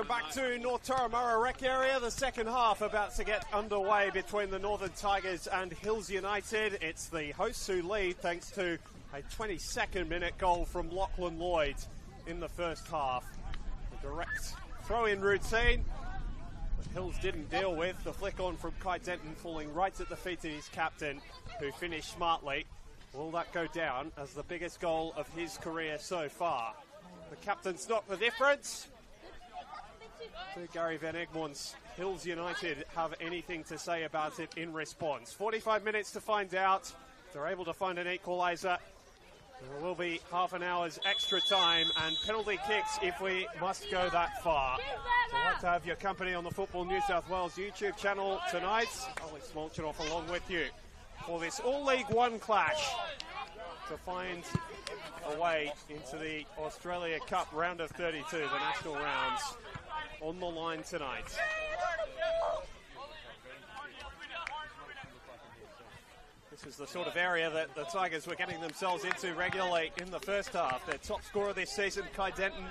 S1: Welcome back to North Turramurra Rec Area. The second half about to get underway between the Northern Tigers and Hills United. It's the hosts who lead thanks to a 22nd minute goal from Lachlan Lloyd in the first half. A direct throw-in routine that Hills didn't deal with. The flick on from Kai Denton falling right at the feet of his captain, who finished smartly. Will that go down as the biggest goal of his career so far? The captain's not the difference. Do Gary Van Egmont's Hills United have anything to say about it in response? 45 minutes to find out. If they're able to find an equaliser, there will be half an hour's extra time and penalty kicks if we must go that far. So I'd like to have your company on the Football New South Wales YouTube channel tonight. Alex Molchanoff along with you for this All-League One clash to find a way into the Australia Cup round of 32, the national rounds, on the line tonight. This is the sort of area that the Tigers were getting themselves into regularly in the first half. Their top scorer this season, Kai Denton,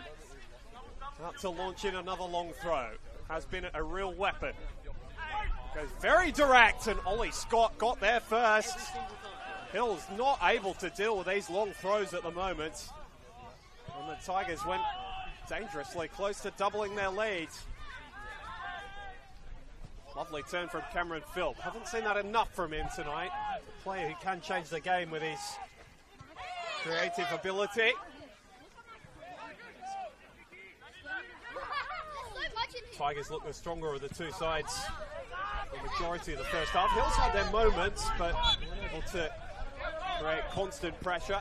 S1: out to launch in another long throw. Has been a real weapon. Goes very direct, and Ollie Scott got there first. Hills not able to deal with these long throws at the moment. And the Tigers went dangerously close to doubling their lead. Lovely turn from Cameron Philp. Haven't seen that enough from him tonight. A player who can change the game with his creative ability. Tigers look the stronger of the two sides the majority of the first half. Hills had their moments, but able to create constant pressure.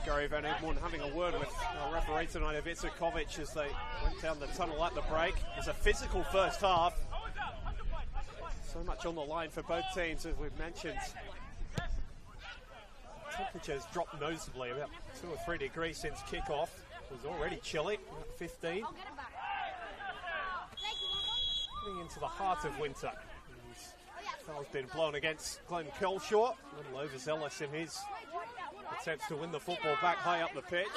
S1: Gary Van Egmont having a word with our referee tonight, Ivica Kovic, as they went down the tunnel at the break. It was a physical first half. So much on the line for both teams, as we've mentioned. Temperatures dropped noticeably, about 2 or 3 degrees since kickoff. It was already chilly, about 15. Getting into the heart of winter. Foul's been blown against Glenn Kelshaw. A little overzealous in his attempts to win the football back high up the pitch.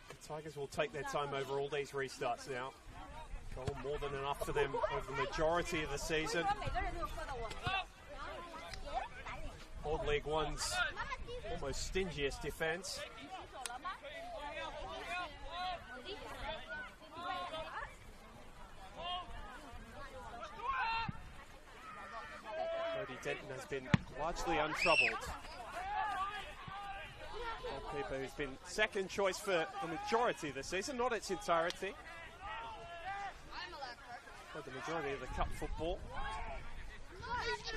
S1: The Tigers will take their time over all these restarts now. Goal more than enough for them over the majority of the season. Old League One's almost stingiest defence. Denton has been largely untroubled. Goalkeeper who's been second choice for the majority of the season, not its entirety. But the majority of the cup football.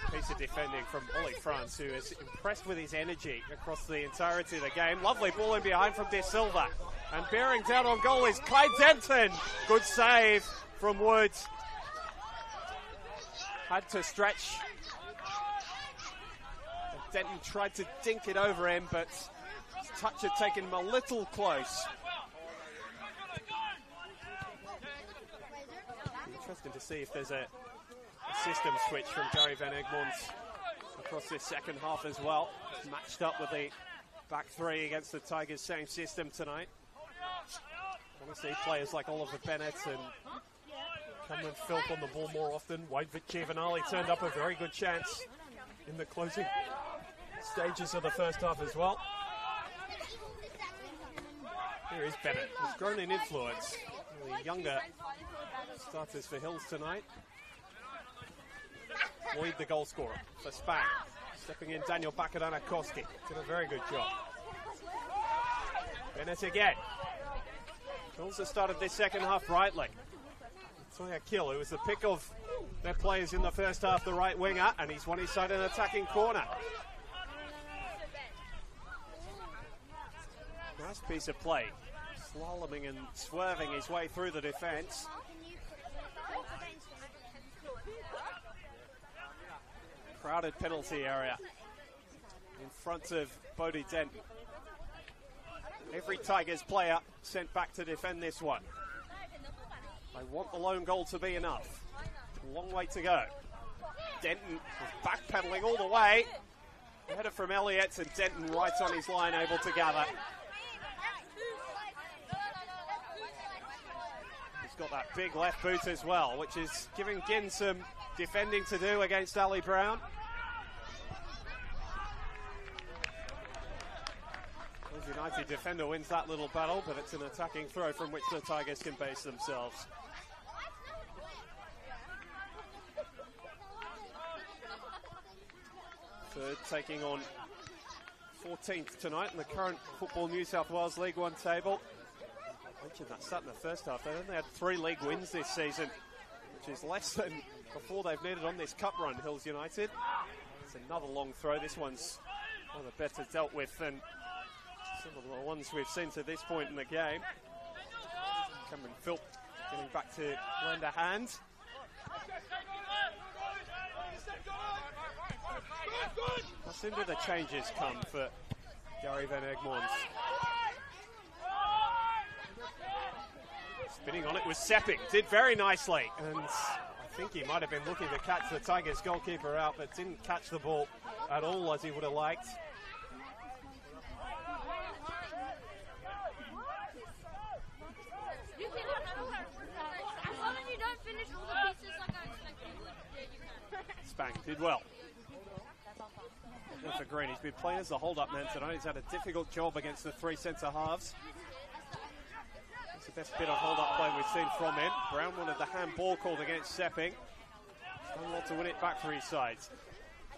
S1: A piece of defending from Ollie France, who is impressed with his energy across the entirety of the game. Lovely ball in behind from De Silva. And bearing down on goal is Kai Denton. Good save from Woods. Had to stretch. Denton tried to dink it over him, but his touch had taken him a little close. Interesting to see if there's a system switch from Gary Van Egmont across this second half as well. It's matched up with the back three against the Tigers' same system tonight. I want to see players like Oliver Bennett and Cameron Philp on the ball more often. Wade Giovanali turned up a very good chance in the closing stages of the first half as well. Here is Bennett, who's grown in influence. One of the younger starters for Hills tonight. Lloyd, the goal scorer for Spang. Stepping in, Daniel Bakadana-Koski. Did a very good job. Bennett again. Hills have started this second half rightly. Toya Kill, who was the pick of their players in the first half, the right winger, and he's won his side an attacking corner. Nice piece of play. Slaloming and swerving his way through the defence. Crowded penalty area in front of Bodie Denton. Every Tigers player sent back to defend this one. They want the lone goal to be enough. A long way to go. Denton was backpedaling all the way. Header from Elliott, and Denton right on his line, able to gather. He's got that big left boot as well, which is giving Ginn some defending to do against Ali Brown. The United defender wins that little battle, but it's an attacking throw from which the Tigers can base themselves. Third taking on 14th tonight in the current Football New South Wales League One table. I mentioned that stat in the first half. They only had 3 league wins this season, which is less than before they've needed on this cup run, Hills United. It's another long throw. This one's one of the better dealt with than some of the ones we've seen to this point in the game. Cameron Philp getting back to lend a hand. How soon do the changes come for Gary Van Egmond? Spinning on it was Sepping, did very nicely, and I think he might have been looking to catch the Tigers goalkeeper out, but didn't catch the ball at all as he would have liked. Spang did well. And for Green, he's been playing as the hold-up man tonight. He's had a difficult job against the 3 centre halves. It's the best bit of hold-up play we've seen from him. Brown wanted the handball called against Sepping. He's done well to win it back for his sides.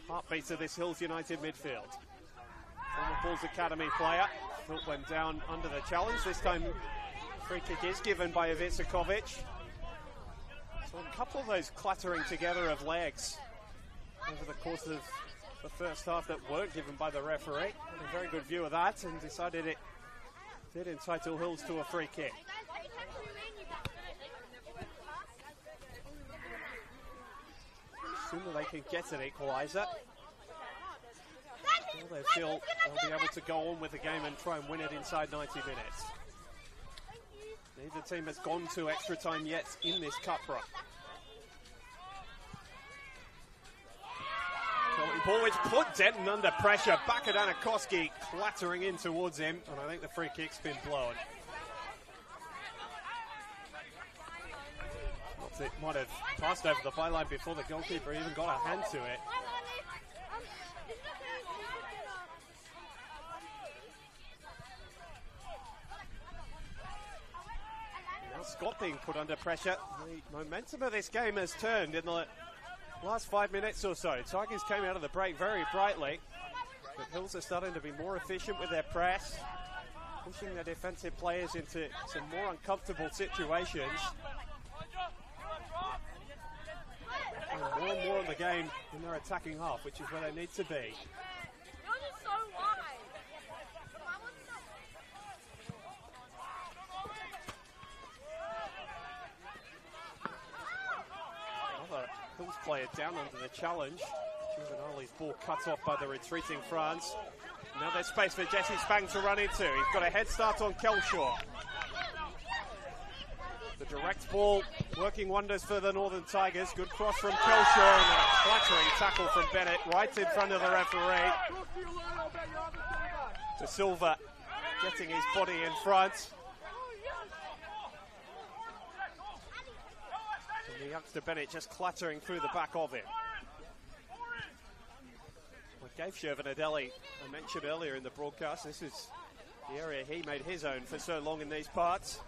S1: Heartbeats of this Hills United midfield. Former Bulls Academy player. Philp went down under the challenge. This time, free kick is given by Ivicikovic. So a couple of those clattering together of legs over the course of the first half that weren't given by the referee. Had a very good view of that and decided it did entitle Hills to a free kick. The sooner they can get an equaliser, they feel they'll be able to go on with the game and try and win it inside 90 minutes. Neither team has gone to extra time yet in this cup run. Ball which put Denton under pressure. Back at Anakoski clattering in towards him, and I think the free kick's been blown. It might have passed over the byline before the goalkeeper even got a hand to it. Now Scott being put under pressure. The momentum of this game has turned in the last 5 minutes or so. Tigers came out of the break very brightly, but Hills are starting to be more efficient with their press, pushing their defensive players into some more uncomfortable situations. And more on the game in their attacking half, which is where they need to be. Hills player down under the challenge. Juvenale's ball cut off by the retreating France. Now there's space for Jesse Spang to run into. He's got a head start on Kelshaw. The direct ball working wonders for the Northern Tigers. Good cross from Kelshaw and then a clattering tackle from Bennett right in front of the referee. De Silva getting his body in front. And the youngster Bennett just clattering through the back of him. I gave Shervin-Adeli a mention earlier in the broadcast. This is the area he made his own for so long in these parts.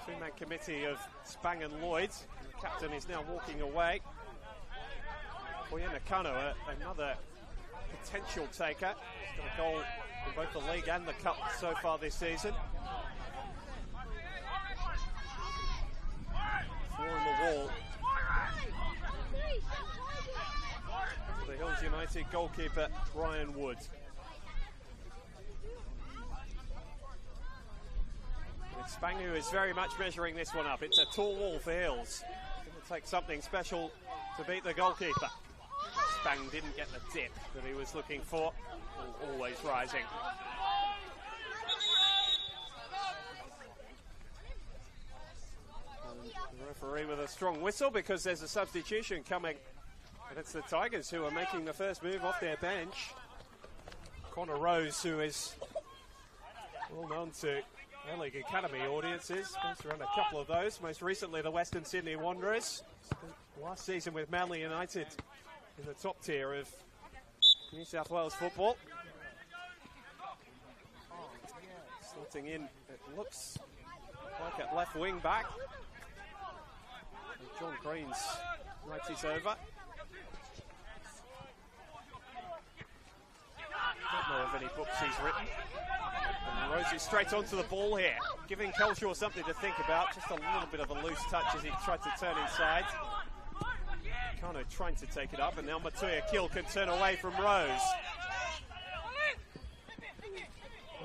S1: Two-man committee of Spang and Lloyd. The captain is now walking away. Koya Nakano, another potential taker. He's got a goal in both the league and the cup so far this season. Four in the wall. The Hills United goalkeeper, Ryan Wood. It's Spang who is very much measuring this one up. It's a tall wall for Hills. It's going to take something special to beat the goalkeeper. Spang didn't get the dip that he was looking for. Always rising. And the referee with a strong whistle because there's a substitution coming And it's the Tigers who are making the first move off their bench. Connor Rose, who is well known to A-League Academy audiences, bounced around a couple of those, most recently the Western Sydney Wanderers. Last season with Manly United in the top tier of New South Wales football. Slotting in, it looks like at left wing back. And John Green's right is over. Don't know of any books he's written. And Rose is straight onto the ball here, giving Kelshaw something to think about. Just a little bit of a loose touch as he tried to turn inside. Kano trying to take it up, and now Matuia Kill can turn away from Rose.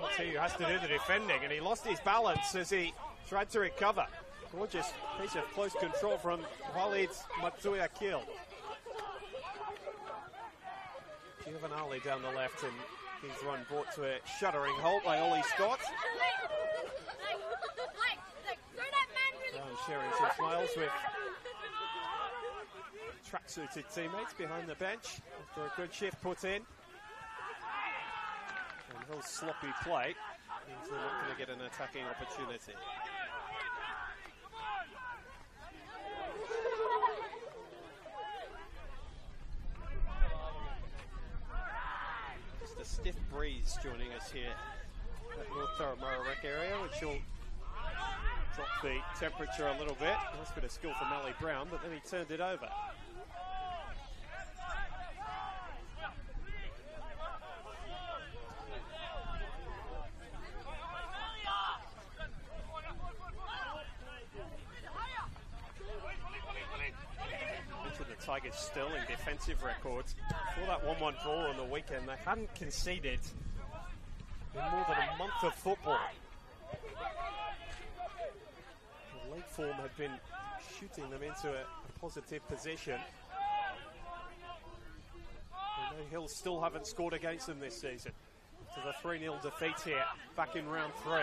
S1: Matuia has to do the defending, and he lost his balance as he tried to recover. Gorgeous piece of close control from Walid Matuia Kill. Giovanali down the left, and his run brought to a shuddering halt by Ollie Scott. Brown sharing some smiles with track-suited teammates behind the bench after a good shift put in. And a real sloppy play means they're not going to get an attacking opportunity. Just a stiff breeze joining us here at North Turramurra Rec area, which will drop the temperature a little bit. Nice bit of skill from Ali Brown, but then he turned it over. Tigers' sterling defensive record. For that 1-1 draw on the weekend, they hadn't conceded in more than a month of football. The league form had been shooting them into a positive position. And the Hills still haven't scored against them this season. To the 3-0 defeat here, back in round 3.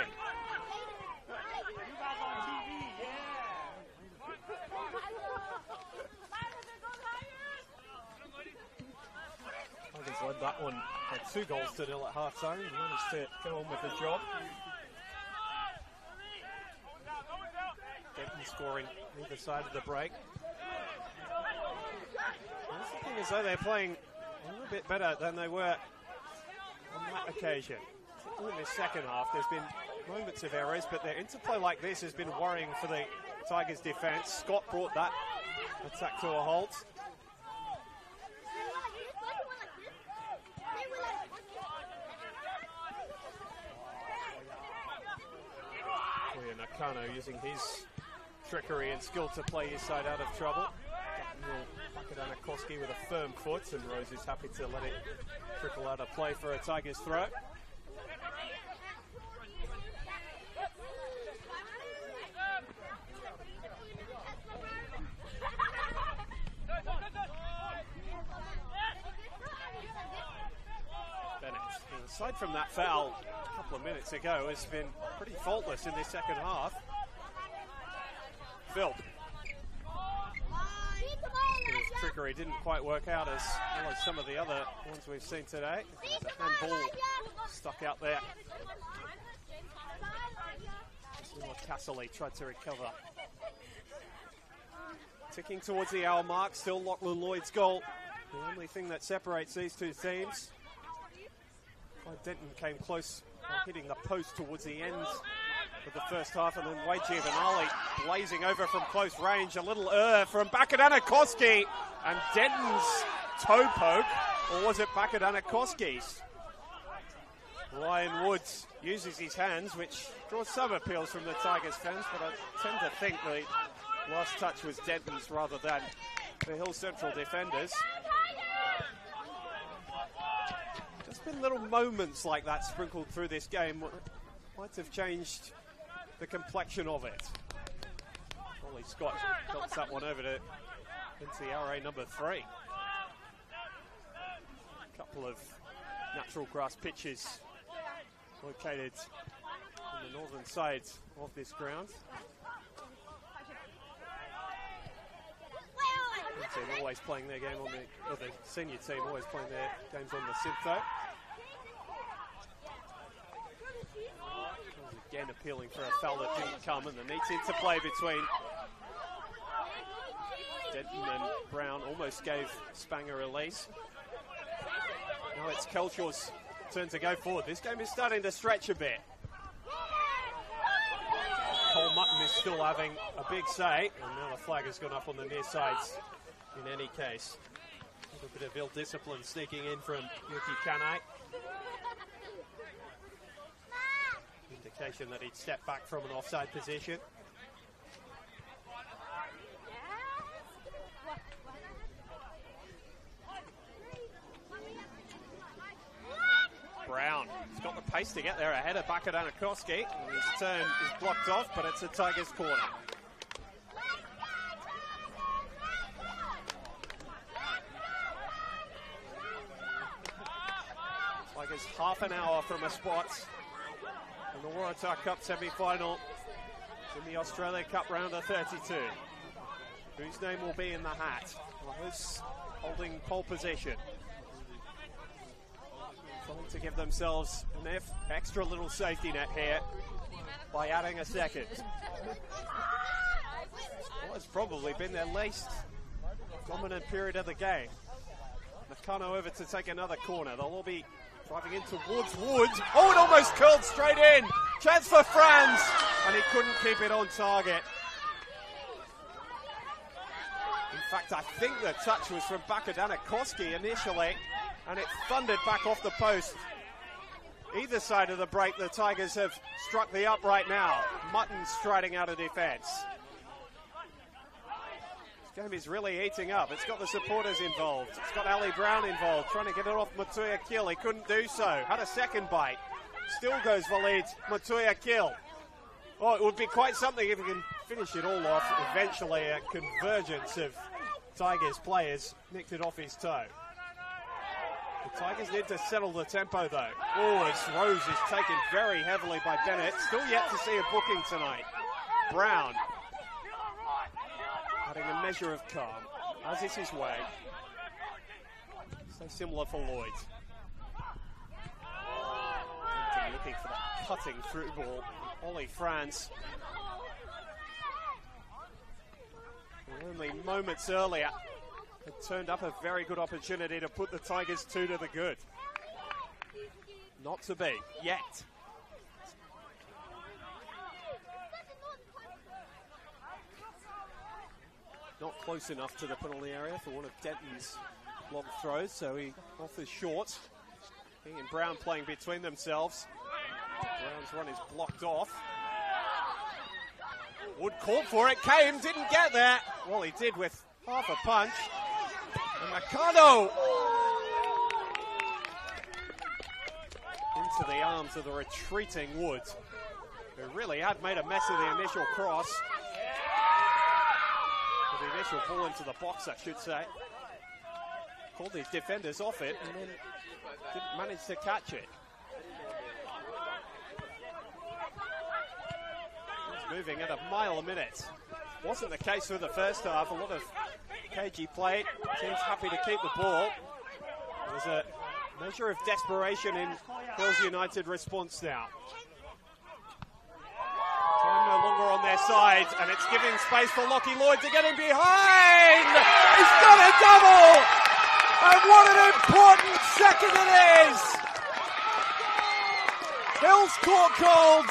S1: Led that one at 2 goals to 0 at half time. He managed to go on with the job. Denton scoring either side of the break. It's looking as though they're playing a little bit better than they were on that occasion. In the second half, there's been moments of errors, but their interplay like this has been worrying for the Tigers' defence. Scott brought that attack to a halt. Nakano using his trickery and skill to play his side out of trouble. Pakadanakoski with a firm foot, and Rose is happy to let it trickle out of play for a Tigers throw. Bennett, aside from that foul a couple of minutes ago, has been pretty faultless in this second half. Phil. His trickery didn't quite work out as well as some of the other ones we've seen today. There's a handball stuck out there. Castley tried to recover. Ticking towards the hour mark, still Lachlan Lloyd's goal. The only thing that separates these two teams. Denton came close hitting the post towards the end of the first half, and then Wade Giovanali blazing over from close range. A little from Bakadanakoski, and Denton's toe poke, or was it Bakadanakoski's? Ryan Woods uses his hands, which draws some appeals from the Tigers fans, but I tend to think the last touch was Denton's rather than the Hill Central defenders. There's been little moments like that sprinkled through this game might have changed the complexion of it. Ollie Scott helps that one over to NCRA number 3. A couple of natural grass pitches located on the northern side of this ground. always playing their game on the senior team, always playing their games on the Syntho. Again appealing for a foul that didn't come, and the neat interplay between Denton and Brown almost gave Spang a release. Now it's Kelshaw's turn to go forward. This game is starting to stretch a bit. Cole Mutton is still having a big say, and now the flag has gone up on the near sides in any case. A little bit of ill-discipline sneaking in from Yuki Kanai. Indication that he'd step back from an offside position. Brown has got the pace to get there ahead of Bakadanakoski. His turn is blocked off, but it's a Tigers corner. Tigers half an hour from a spot in the Waratah Cup semi-final in the Australia Cup round of 32. Whose name will be in the hat? Well, who's holding pole position? Trying to give themselves an extra little safety net here by adding a second. Well, it's probably been their least dominant period of the game. Nakano over to take another corner. They'll all be driving into Woods. Oh, it almost curled straight in. Chance for Franz, and he couldn't keep it on target. In fact, I think the touch was from Bakadanakoski initially, and it thundered back off the post. Either side of the break, the Tigers have struck the upright now. Mutton striding out of defence. This game is really heating up. It's got the supporters involved. It's got Ali Brown involved, trying to get it off Matuya Kill. He couldn't do so. Had a second bite. Still goes for lead, Matuya Kill. Oh, it would be quite something if he can finish it all off. Eventually, a convergence of Tigers players nicked it off his toe. The Tigers need to settle the tempo, though. Oh, as Rose is taken very heavily by Bennett. Still yet to see a booking tonight. Brown adding a measure of calm, as is his way. So similar for Lloyd. Looking for that cutting through ball. Ollie Franz. Only moments earlier, it turned up a very good opportunity to put the Tigers 2 to the good. Not to be, yet. Not close enough to the penalty area for one of Denton's long throws, so he offers short. He and Brown playing between themselves. Brown's run is blocked off. Wood called for it, came, didn't get there. Well, he did with half a punch. And Nakano into the arms of the retreating Wood, who really had made a mess of the initial cross. Or the initial ball into the box, I should say. Called his defenders off it and then didn't manage to catch it. He's moving at a mile a minute. Wasn't the case for the first half. A lot of cagey play. Team's happy to keep the ball. There's a measure of desperation in Hills United response now. Time no longer on their side, and it's giving space for Lockie Lloyd to get him behind. He's got a double, and what an important second it is. Hills caught cold,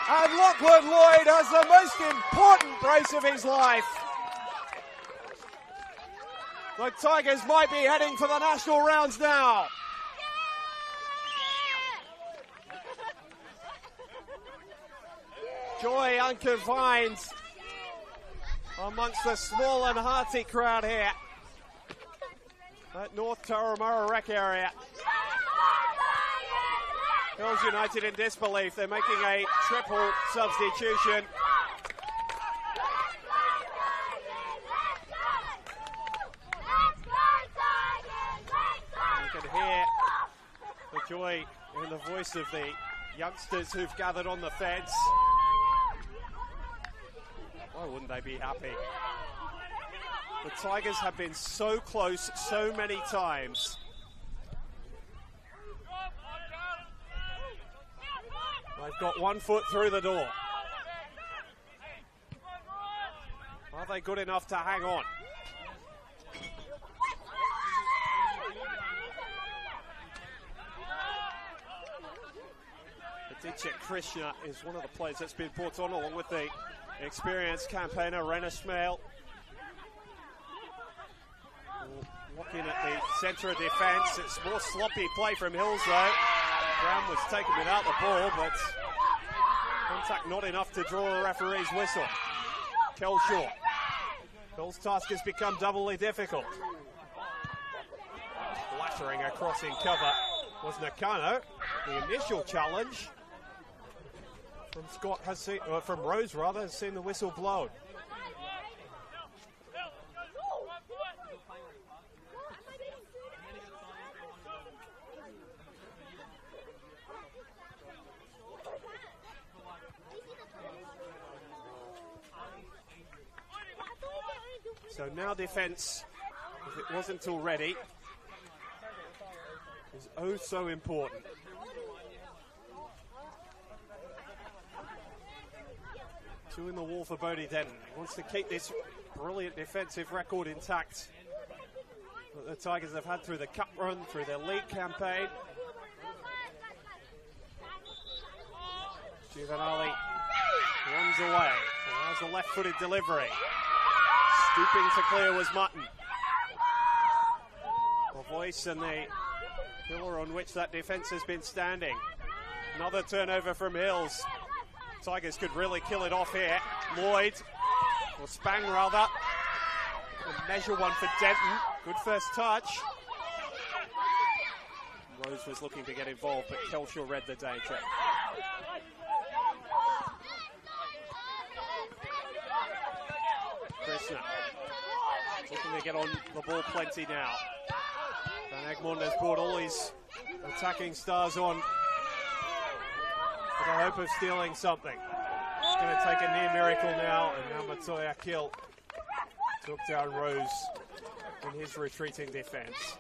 S1: and Lockwood Lloyd has the most important brace of his life. The Tigers might be heading for the national rounds now. Joy unconfined amongst the small and hearty crowd here at North Turramurra Rec area. Hills United in disbelief. They're making a triple substitution. You can hear the joy in the voice of the youngsters who've gathered on the fence. Why wouldn't they be happy? The Tigers have been so close so many times. They've got 1 foot through the door. Are they good enough to hang on? Aditya Krishna is one of the players that's been brought on, along with the experienced campaigner Renna Smale. Looking at the centre of defence, it's more sloppy play from Hills though. Brown was taken without the ball, but contact not enough to draw a referee's whistle. Kelshaw. Hill's task has become doubly difficult. Flattering across in cover was Nakano. The initial challenge from Scott has seen, from Rose rather, has seen the whistle blown. So now defence, if it wasn't already, is oh so important. Two in the wall for Bodie Denton. He wants to keep this brilliant defensive record intact that the Tigers have had through the cup run, through their league campaign. Giovanali runs away. Allows a left-footed delivery. Stooping to clear was Mutton. The voice and the pillar on which that defence has been standing. Another turnover from Hills. Tigers could really kill it off here. Lloyd, or Spang rather. A measure one for Denton. Good first touch. Rose was looking to get involved, but Kelshaw read the danger. Krishna looking to get on the ball plenty now. Van Egmond has brought all his attacking stars on with the hope of stealing something. It's going to take a near miracle now, and now Matoya Kill took down Rose in his retreating defence.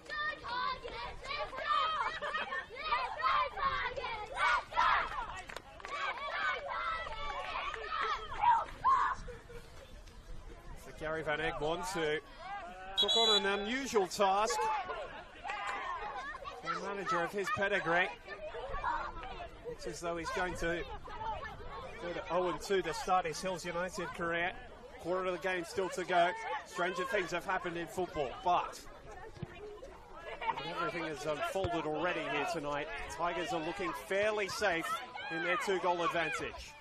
S1: Gary Van Egmond, who took on an unusual task. The manager of his pedigree. Looks as though he's going to go to 0-2 to start his Hills United career. Quarter of the game still to go. Stranger things have happened in football, but everything has unfolded already here tonight. Tigers are looking fairly safe in their 2-goal advantage.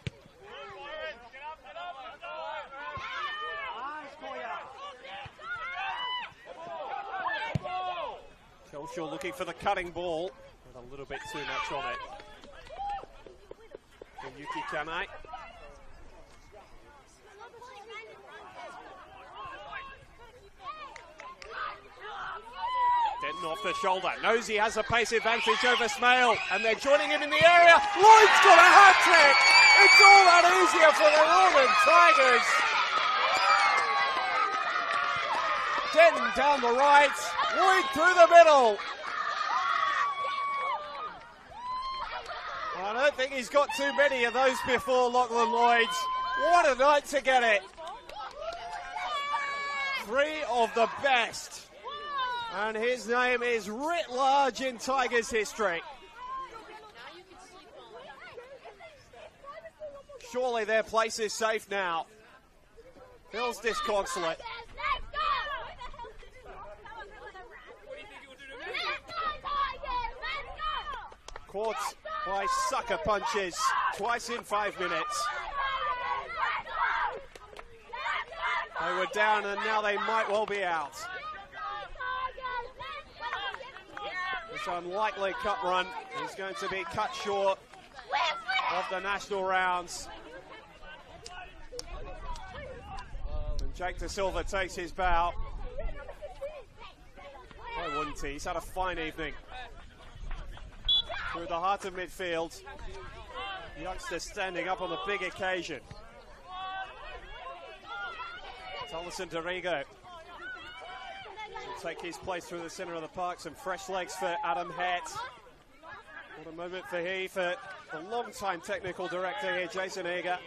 S1: Kelshaw looking for the cutting ball, with a little bit too much on it. For Yuki Kanai. Denton off the shoulder, knows he has a pace advantage over Smale, and they're joining him in the area. Lloyd's got a hat-trick! It's all that easier for the Northern Tigers. Denton down the right, Lloyd through the middle. I don't think he's got too many of those before, Lachlan Lloyd. What a night to get it. 3 of the best. And his name is writ large in Tigers history. Surely their place is safe now. Feels disconsolate. Caught by sucker punches twice in 5 minutes. They were down and now they might well be out. This unlikely cup run is going to be cut short of the national rounds. And Jake De Silva takes his bow. Why wouldn't he? He's had a fine evening. Through the heart of midfield. Youngster standing up on the big occasion. Tollison Dorigo He'll take his place through the centre of the park. Some fresh legs for Adam Hett. What a moment for the long-time technical director here, Jason Eager.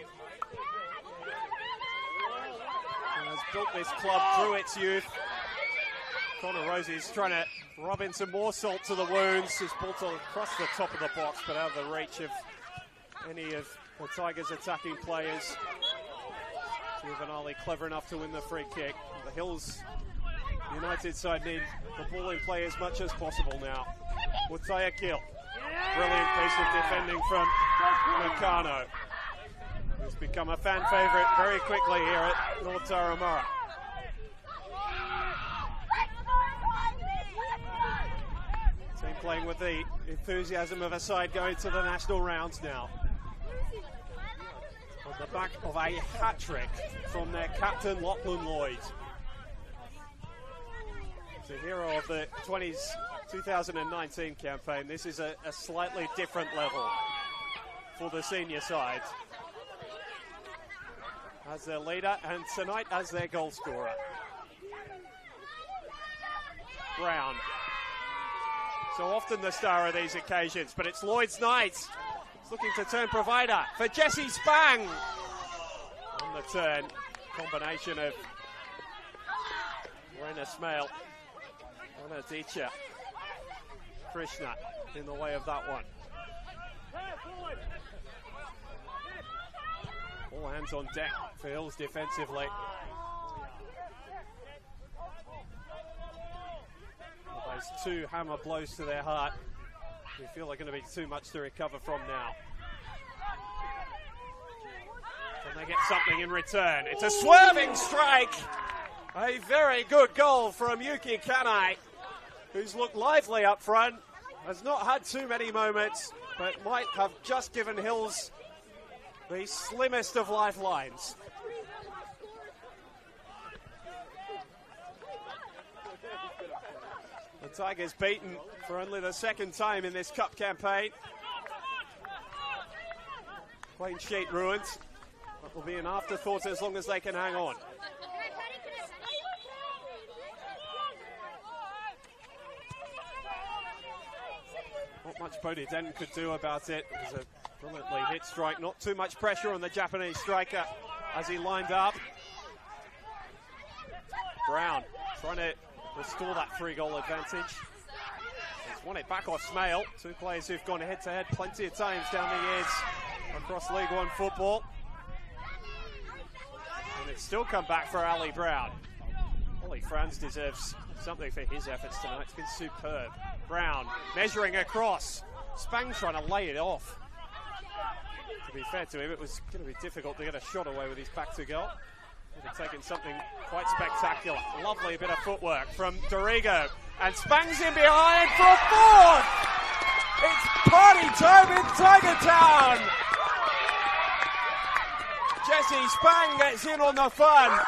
S1: Has built this club through its youth. Connor Rosie's trying to rub in some more salt to the wounds. His ball across the top of the box, but out of the reach of any of the Tigers' attacking players. Giovanali clever enough to win the free kick. The Hills United side need the ball in play as much as possible now. Mutaya Gill. Brilliant piece of defending from Nakano. He's become a fan favourite very quickly here at North Taramara. Team playing with the enthusiasm of a side going to the national rounds now. On the back of a hat-trick from their captain, Lachlan Lloyd. The hero of the 2019 campaign. This is a slightly different level for the senior side. As their leader, and tonight as their goal scorer. Brown. So often the star of these occasions, but it's Lloyd's night. He's looking to turn provider for Jesse Spang. On the turn, combination of Rena Smale, Onadicha, Krishna in the way of that one. All hands on deck for Hills defensively. Those two hammer blows to their heart. We feel they're going to be too much to recover from now. Can they get something in return? It's a swerving strike. A very good goal from Yuki Kanai, who's looked lively up front. Has not had too many moments, but might have just given Hills the slimmest of lifelines. The Tigers beaten for only the second time in this cup campaign. Clean sheet ruined. That will be an afterthought as long as they can hang on. Not much Bodhi Denton could do about it. It was a brilliantly hit strike. Not too much pressure on the Japanese striker as he lined up. Brown trying to restore that 3-goal advantage. He's won it back off Smale. Two players who've gone head-to-head plenty of times down the years across League One football. And it's still come back for Ali Brown. Ollie Franz deserves something for his efforts tonight. It's been superb. Brown measuring across. Spang trying to lay it off. To be fair to him, it was going to be difficult to get a shot away with his back to goal. Would have taken something quite spectacular. Lovely bit of footwork from Dorigo. And Spang's in behind for a fourth! It's party time in Tiger Town! Jesse Spang gets in on the fun.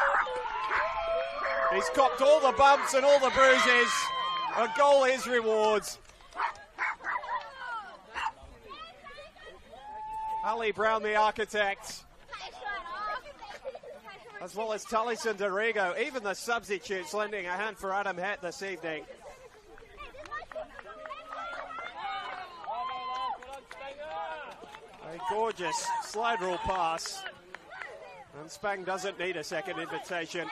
S1: He's copped all the bumps and all the bruises. A goal is rewards. Ali Brown, the architect, as well as Taliesin Dorigo, even the substitutes lending a hand for Adam Hett this evening. A gorgeous slide rule pass. And Spang doesn't need a second invitation.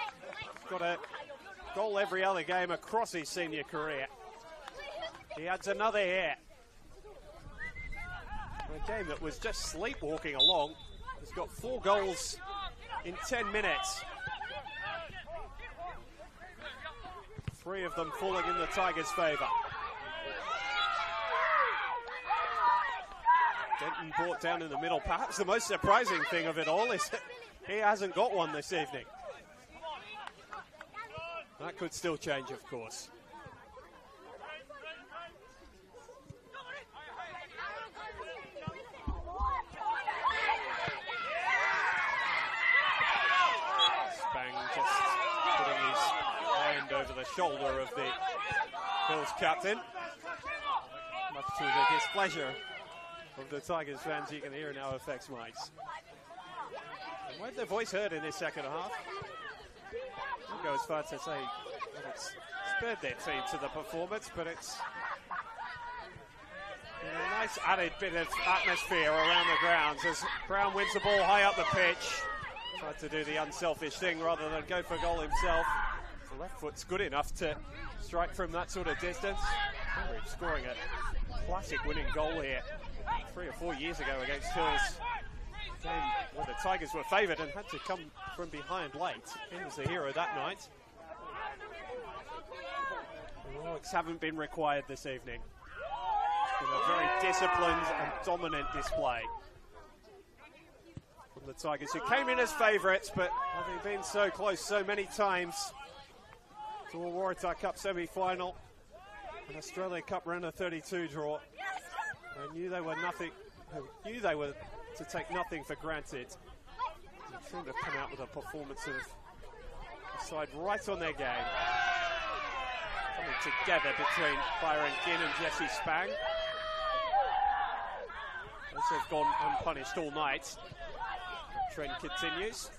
S1: Got a goal every other game across his senior career. He adds another here. A game that was just sleepwalking along. He's got 4 goals in 10 minutes. 3 of them falling in the Tigers' favour. Denton brought down in the middle. Perhaps the most surprising thing of it all is that he hasn't got one this evening. That could still change, of course. Spang just putting his hand over the shoulder of the Bills captain. Much to the displeasure of the Tigers fans, you can hear in our effects mics. And won't their voice heard in this second half? I'll go as far as to say It's spared their team to the performance, but it's a nice added bit of atmosphere around the grounds as Brown wins the ball high up the pitch. Tried to do the unselfish thing rather than go for goal himself. The left foot's good enough to strike from that sort of distance. Cambridge scoring a classic winning goal here 3 or 4 years ago against Hills. Game where the Tigers were favoured and had to come from behind late. He was the hero that night. The Warwicks haven't been required this evening. It's been a very disciplined and dominant display from the Tigers, who came in as favourites, but having been so close so many times to a Waratah Cup semi-final, an Australia Cup round of 32 draw, they knew they were to take nothing for granted. They seemed to come out with a performance of a side right on their game. Coming together between Byron Ginn and Jesse Spang. Those have gone unpunished all night. The trend continues.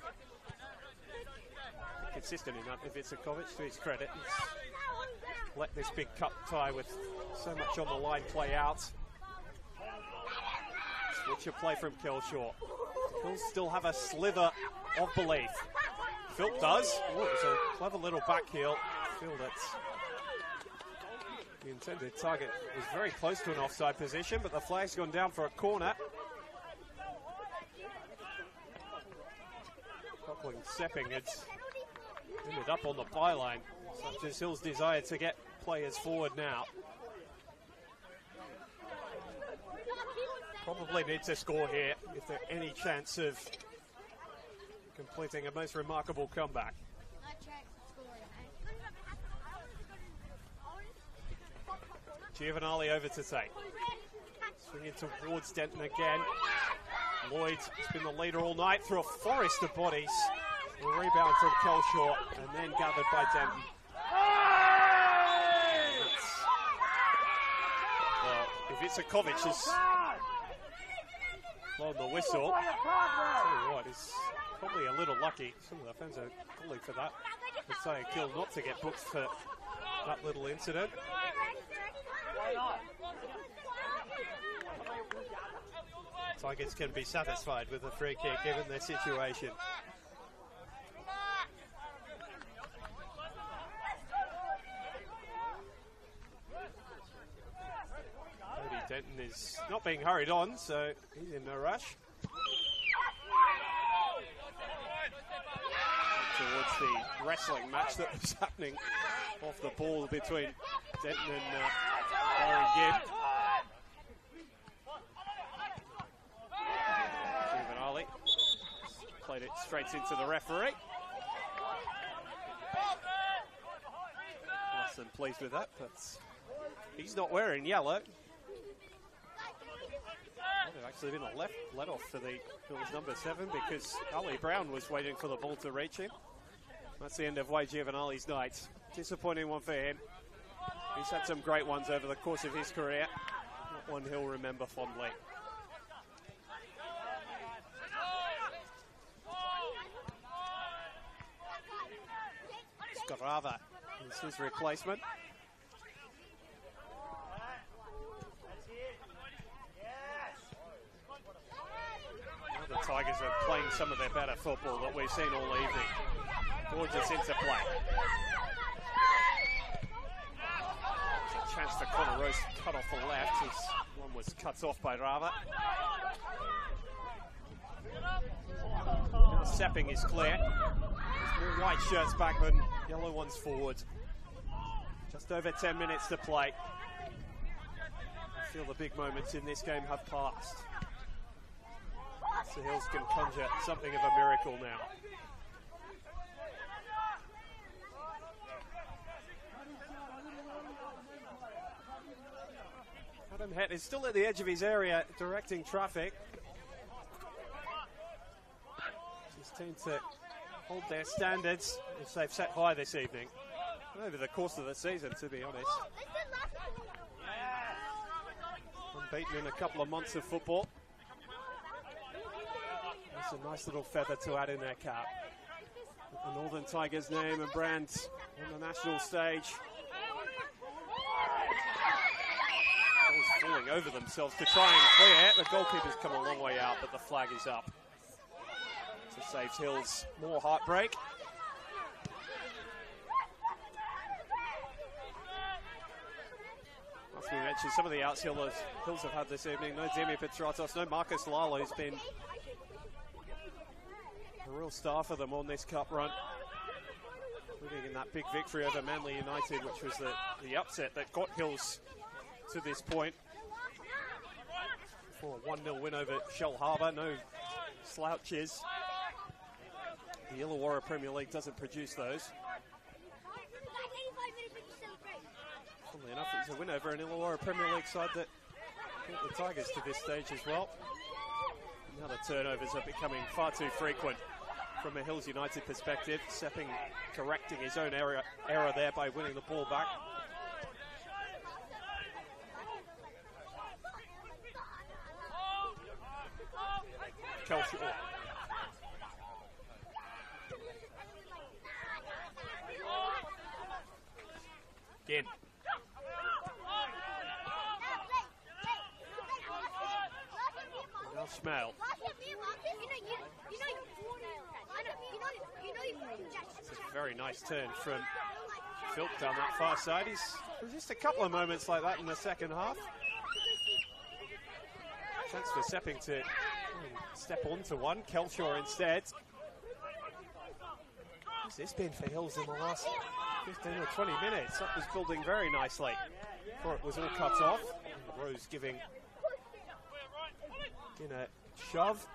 S1: Consistent enough if it's a Kovic, to his credit. He's let this big cup tie with so much on the line play out. Switch of play from Kelshaw. He'll still have a slither of belief. Phil does. Oh, it was a clever little back heel. Feel that the intended target was very close to an offside position, but the flag's gone down for a corner. Coupling Sepping had ended up on the byline, such as Hill's desire to get players forward now. Probably need to score here if there's any chance of completing a most remarkable comeback. Giovanali over to take. Swinging towards Denton again. Lloyd has been the leader all night through a forest of bodies. A rebound from Kelshaw and then gathered by Denton. Well, if Itzakovic has blown the whistle, I'll tell you what, he's probably a little lucky. Some of the fans are calling for that. Messiah Gill not to get booked for that little incident. Tigers can be satisfied with a free kick given their situation. Cody Denton is not being hurried on, so he's in no rush. Towards the wrestling match that was happening off the ball between Denton and Byron Gibb. Giovanali played it straight into the referee. Less than pleased with that, but he's not wearing yellow. There's actually been a left let off for the Bills number 7 because Ali Brown was waiting for the ball to reach him. That's the end of Wade Giovanali's night. Disappointing one for him. He's had some great ones over the course of his career. Not one he'll remember fondly. Scarava is his replacement. Now the Tigers are playing some of their better football that we've seen all evening. Gorgeous interplay. Chance for Connor Rose to cut off the left. His one was cut off by Rava. Now Sepping is clear. There's more white shirts back than yellow ones forward. Just over 10 minutes to play. I feel the big moments in this game have passed. The Hills can conjure something of a miracle now. Adam Het is still at the edge of his area, directing traffic. His team to hold their standards, which they've set high this evening. Over the course of the season, to be honest. Unbeaten in a couple of months of football. That's a nice little feather to add in their cap. And all Northern Tigers name and brand on the national stage. Balls falling over themselves to try and clear. The goalkeeper's come a long way out, but the flag is up. So saves Hills more heartbreak. As we mentioned, some of the outs Hills have had this evening. No Demi Petratos, no Marcus Lala, who's been a real star for them on this cup run. Including in that big victory over Manly United, which was the upset that got Hills to this point. For a 1-0 win over Shell Harbour, no slouches. The Illawarra Premier League doesn't produce those. Funnily enough, it was a win over an Illawarra Premier League side that brought the Tigers to this stage as well. Now the turnovers are becoming far too frequent from a Hills United perspective. Sepping correcting his own error there by winning the ball back. Kelshaw. Again. Now Schmale. It's a very nice turn from Philp down that far side. There's just a couple of moments like that in the second half. Chance for Sepping to step onto one. Kelshaw instead. What's this been for Hills in the last 15 or 20 minutes? That was building very nicely before it was all cut off. And Rose giving in a shove.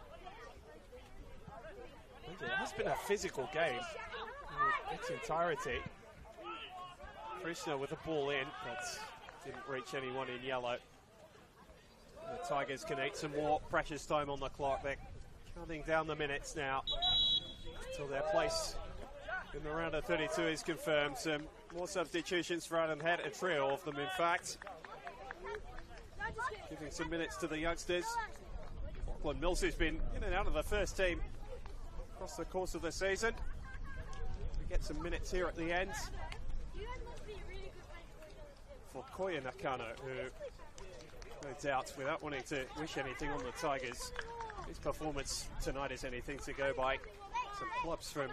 S1: It has been a physical game in its entirety. Krishna with the ball in, but didn't reach anyone in yellow. The Tigers can eat some more precious time on the clock. They're counting down the minutes now until their place in the round of 32 is confirmed. Some more substitutions for Adam Head, a trio of them in fact. Giving some minutes to the youngsters. Auckland Mills, who's been in and out of the first team across the course of the season. We get some minutes here at the end for Koya Nakano, who, no doubt, without wanting to wish anything on the Tigers, his performance tonight is anything to go by. Some clubs from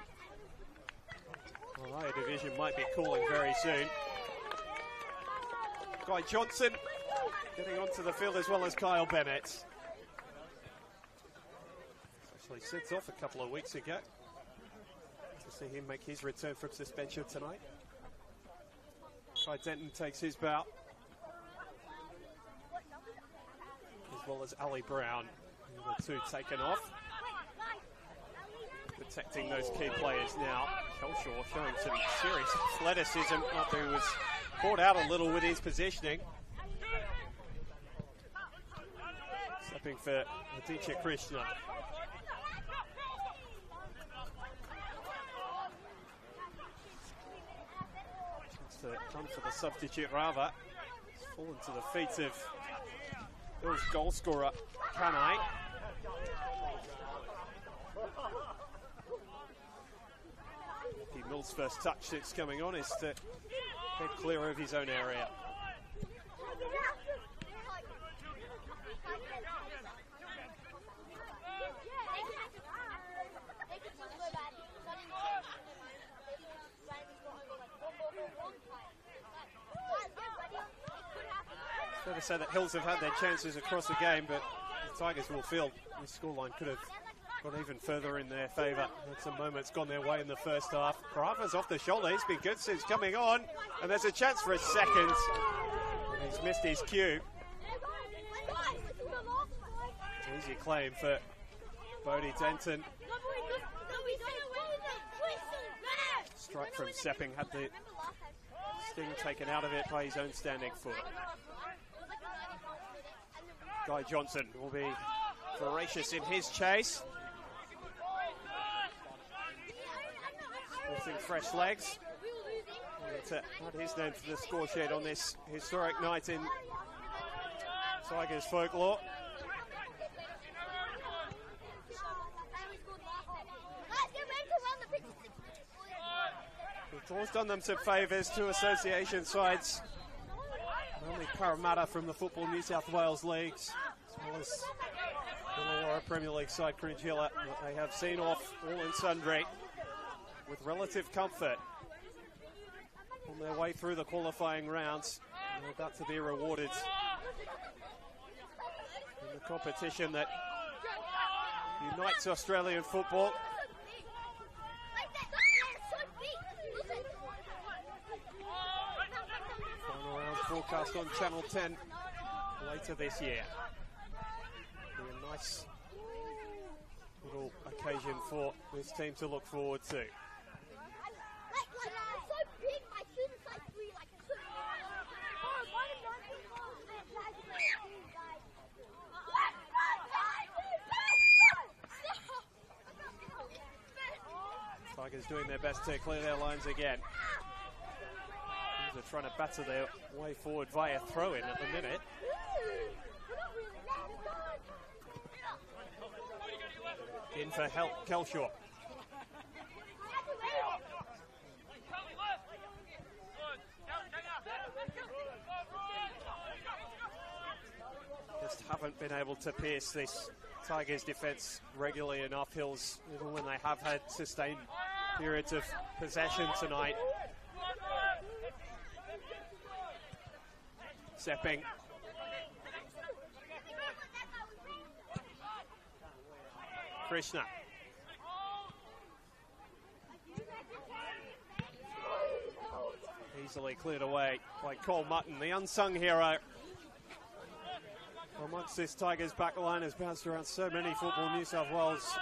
S1: the higher division might be calling very soon. Guy Johnson getting onto the field as well as Kyle Bennett. Actually sent off a couple of weeks ago. To see him make his return from suspension tonight. Kai Denton takes his bow. As well as Ali Brown. The two taken off. Protecting those key players now. Kelshaw showing some serious athleticism after he was caught out a little with his positioning. Stepping for Aditya Krishna. Come for the substitute rather. It's fallen to the feet of Bill's goal scorer, Kanai. Mills' first touch since coming on is to head clear of his own area. It's fair to say that Hills have had their chances across the game, but the Tigers will feel this scoreline could have gone even further in their favour. Had some moments gone their way in the first half. Carava's off the shoulder. He's been good since coming on, and there's a chance for a second. And he's missed his cue. Easy claim for Bodie Denton. Strike from Sepping had the sting taken out of it by his own standing foot. Guy Johnson will be voracious in his chase. Sporting fresh legs. And to add his name to the score sheet on this historic night in Tigers folklore. always done them some favours, two association sides. Only Parramatta from the Football New South Wales leagues, as well as the Illawarra Premier League side, Cringilla. They have seen off all and sundry with relative comfort on their way through the qualifying rounds. And they're about to be rewarded in the competition that unites Australian football. Final round forecast on Channel 10 later this year. Be a nice little occasion for this team to look forward to. Tigers doing their best to clear their lines again. They're trying to batter their way forward via throw-in at the minute. In for Kelshaw. Just haven't been able to pierce this Tigers defence regularly enough, Hills, even when they have had sustained periods of possession tonight. Sepping. Krishna. Easily cleared away by Cole Mutton, the unsung hero amongst this Tigers back line. Has bounced around so many Football New South Wales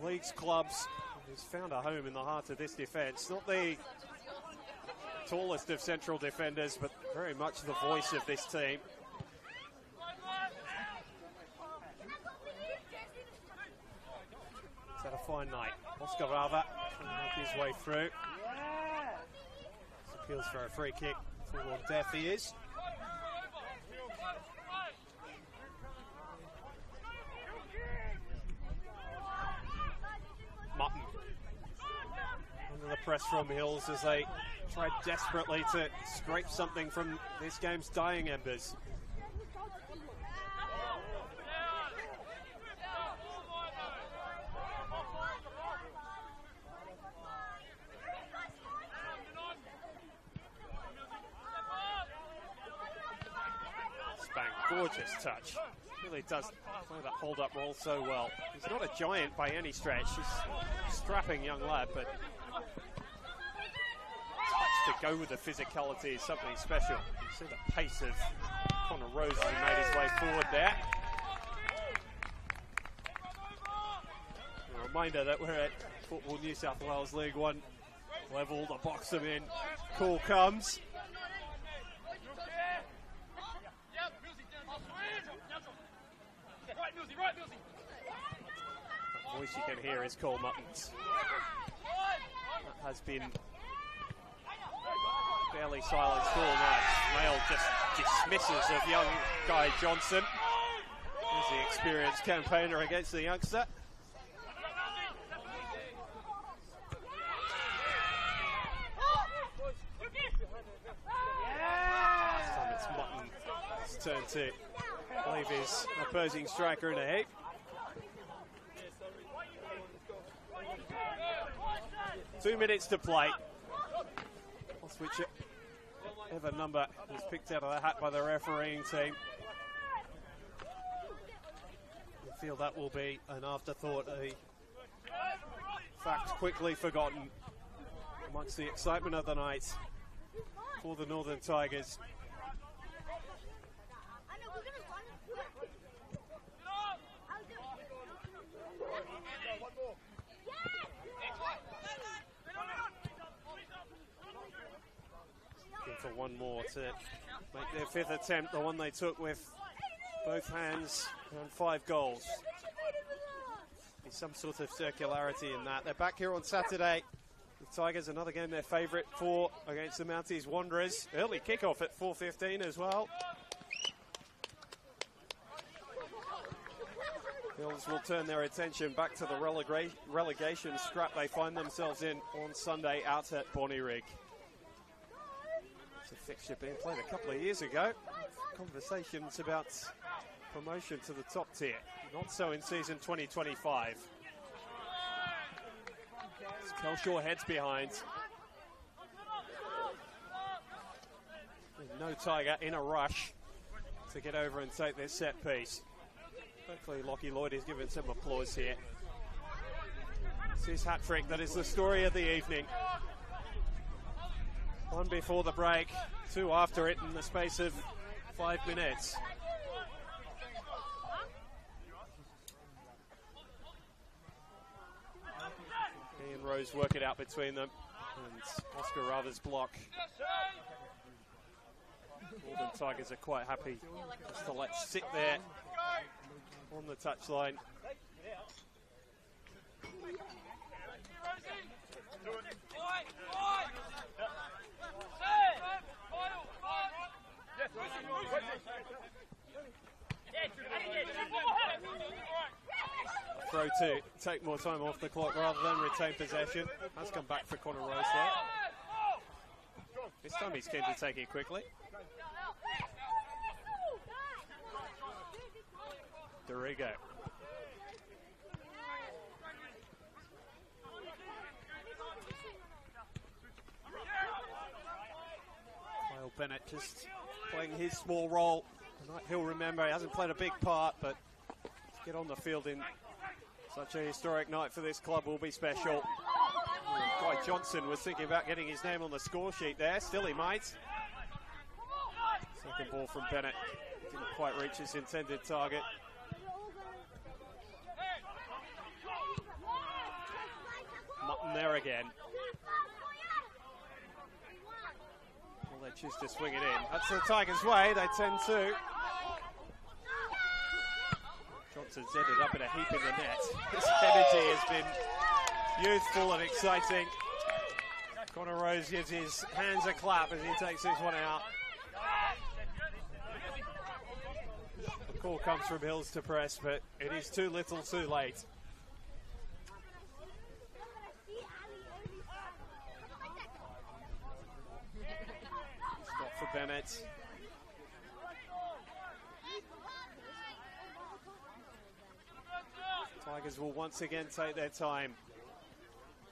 S1: leagues, clubs. He's found a home in the heart of this defence. Not the tallest of central defenders, but very much the voice of this team. He's had a fine night. Oscar Rava trying to make his way through. This appeals for a free kick. Full on death he is. Mutton under the press from Hills as they tried desperately to scrape something from this game's dying embers. Spang, gorgeous touch. Really does play that hold-up role so well. He's not a giant by any stretch. He's a strapping young lad, but touch to go with the physicality is something special. You see the pace of Connor Rose as he made his way forward there. A reminder that we're at Football New South Wales League 1 level. The box them in. Call comes. The voice you can hear is Cole Mutton's. That has been fairly silenced all night. Mail just dismisses of young Guy Johnson. He's the experienced campaigner against the youngster. This time it's Mutton's turn to leave his opposing striker in a heap. Two minutes to play. Whichever number was picked out of the hat by the refereeing team. I feel that will be an afterthought, a fact quickly forgotten amongst the excitement of the night for the Northern Tigers. For one more to make their fifth attempt, the one they took with both hands, and 5 goals. There's some sort of circularity in that. They're back here on Saturday. The Tigers, another game they're favourite for against the Mounties Wanderers. Early kickoff at 4:15 as well. Hills will turn their attention back to the relegation scrap they find themselves in on Sunday out at Bonnyrigg. It's a fixture being played a couple of years ago. Conversations about promotion to the top tier. Not so in season 2025. Kelshaw heads behind. There's no Tiger in a rush to get over and take this set piece. Hopefully Lockie Lloyd is giving some applause here. It's his hat-trick that is the story of the evening. One before the break, two after it in the space of 5 minutes. He and Rose work it out between them. And Oscar Rather's block. Northern Tigers are quite happy just to let sit there on the touchline. Throw to take more time off the clock rather than retain possession. Has come back for Connor Rose there. This time he's keen to take it quickly. Dorigo. Kyle Bennett just playing his small role. Tonight he'll remember he hasn't played a big part, but to get on the field in such a historic night for this club will be special. Guy Johnson was thinking about getting his name on the score sheet there. Still he might. Second ball from Bennett. Didn't quite reach his intended target. Mutton there again. Well, they choose to swing it in. That's the Tigers' way. They tend to. Johnson's ended up in a heap in the net. His energy has been youthful and exciting. Connor Rose gives his hands a clap as he takes this one out. The call comes from Hills to press, but it is too little too late. Stop for Bennett. Tigers will once again take their time.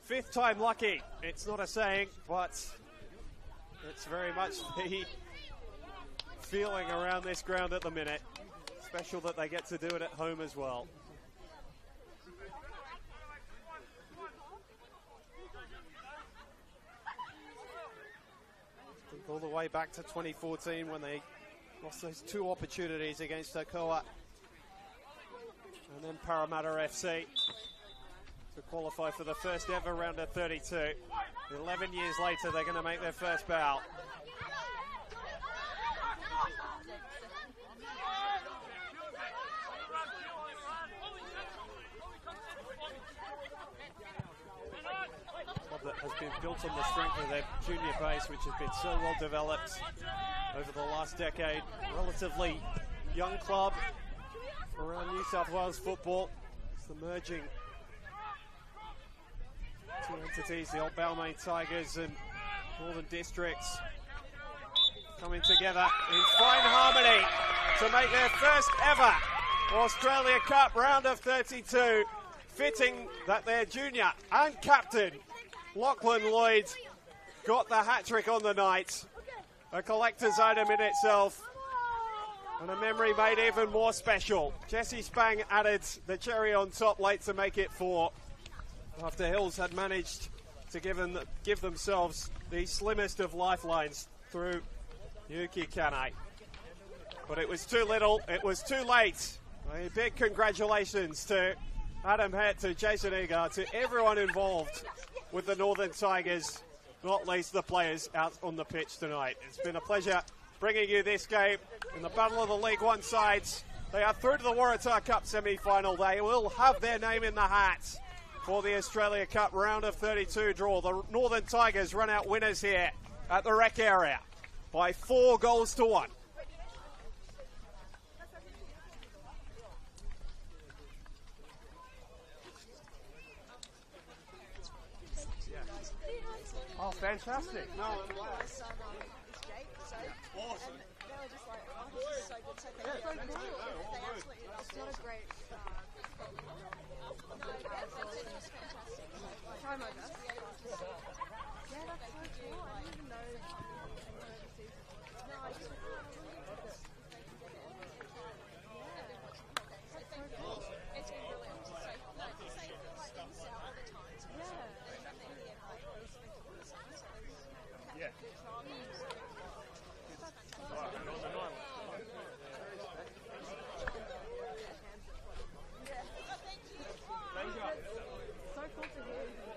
S1: Fifth time lucky. It's not a saying, but it's very much the feeling around this ground at the minute. Special that they get to do it at home as well. Think all the way back to 2014 when they lost those two opportunities against Ocoa and then Parramatta FC to qualify for the first ever round of 32. 11 years later, they're going to make their first bow. Club that has been built on the strength of their junior base, which has been so well developed over the last decade. Relatively young club around New South Wales football. It's the merging two entities, the old Balmain Tigers and Northern Districts, coming together in fine harmony to make their first ever Australia Cup round of 32. Fitting that their junior and captain, Lachlan Lloyd, got the hat-trick on the night. A collector's item in itself, and a memory made even more special. Jesse Spang added the cherry on top late to make it 4. After Hills had managed to give themselves the slimmest of lifelines through Yuki Kane. But it was too little, it was too late. A big congratulations to Adam Hett, to Jason Egar, to everyone involved with the Northern Tigers, not least the players out on the pitch tonight. It's been a pleasure bringing you this game in the Battle of the League One sides. They are through to the Waratah Cup semi-final. They will have their name in the hat for the Australia Cup round of 32 draw. The Northern Tigers run out winners here at the rec area by 4 goals to 1. Oh, fantastic. No, I'm glad.
S3: My son is Jake, so
S1: Awesome.
S3: and they were just like, oh, this is so good. So they so cool. They absolutely loved it. It's not a great try my best. Yeah, that's so cool. I didn't even know anyone overseas. No, I just
S4: It's been brilliant. So, like, say you feel like in South all the time. So
S1: Yeah.
S3: so cool to hear.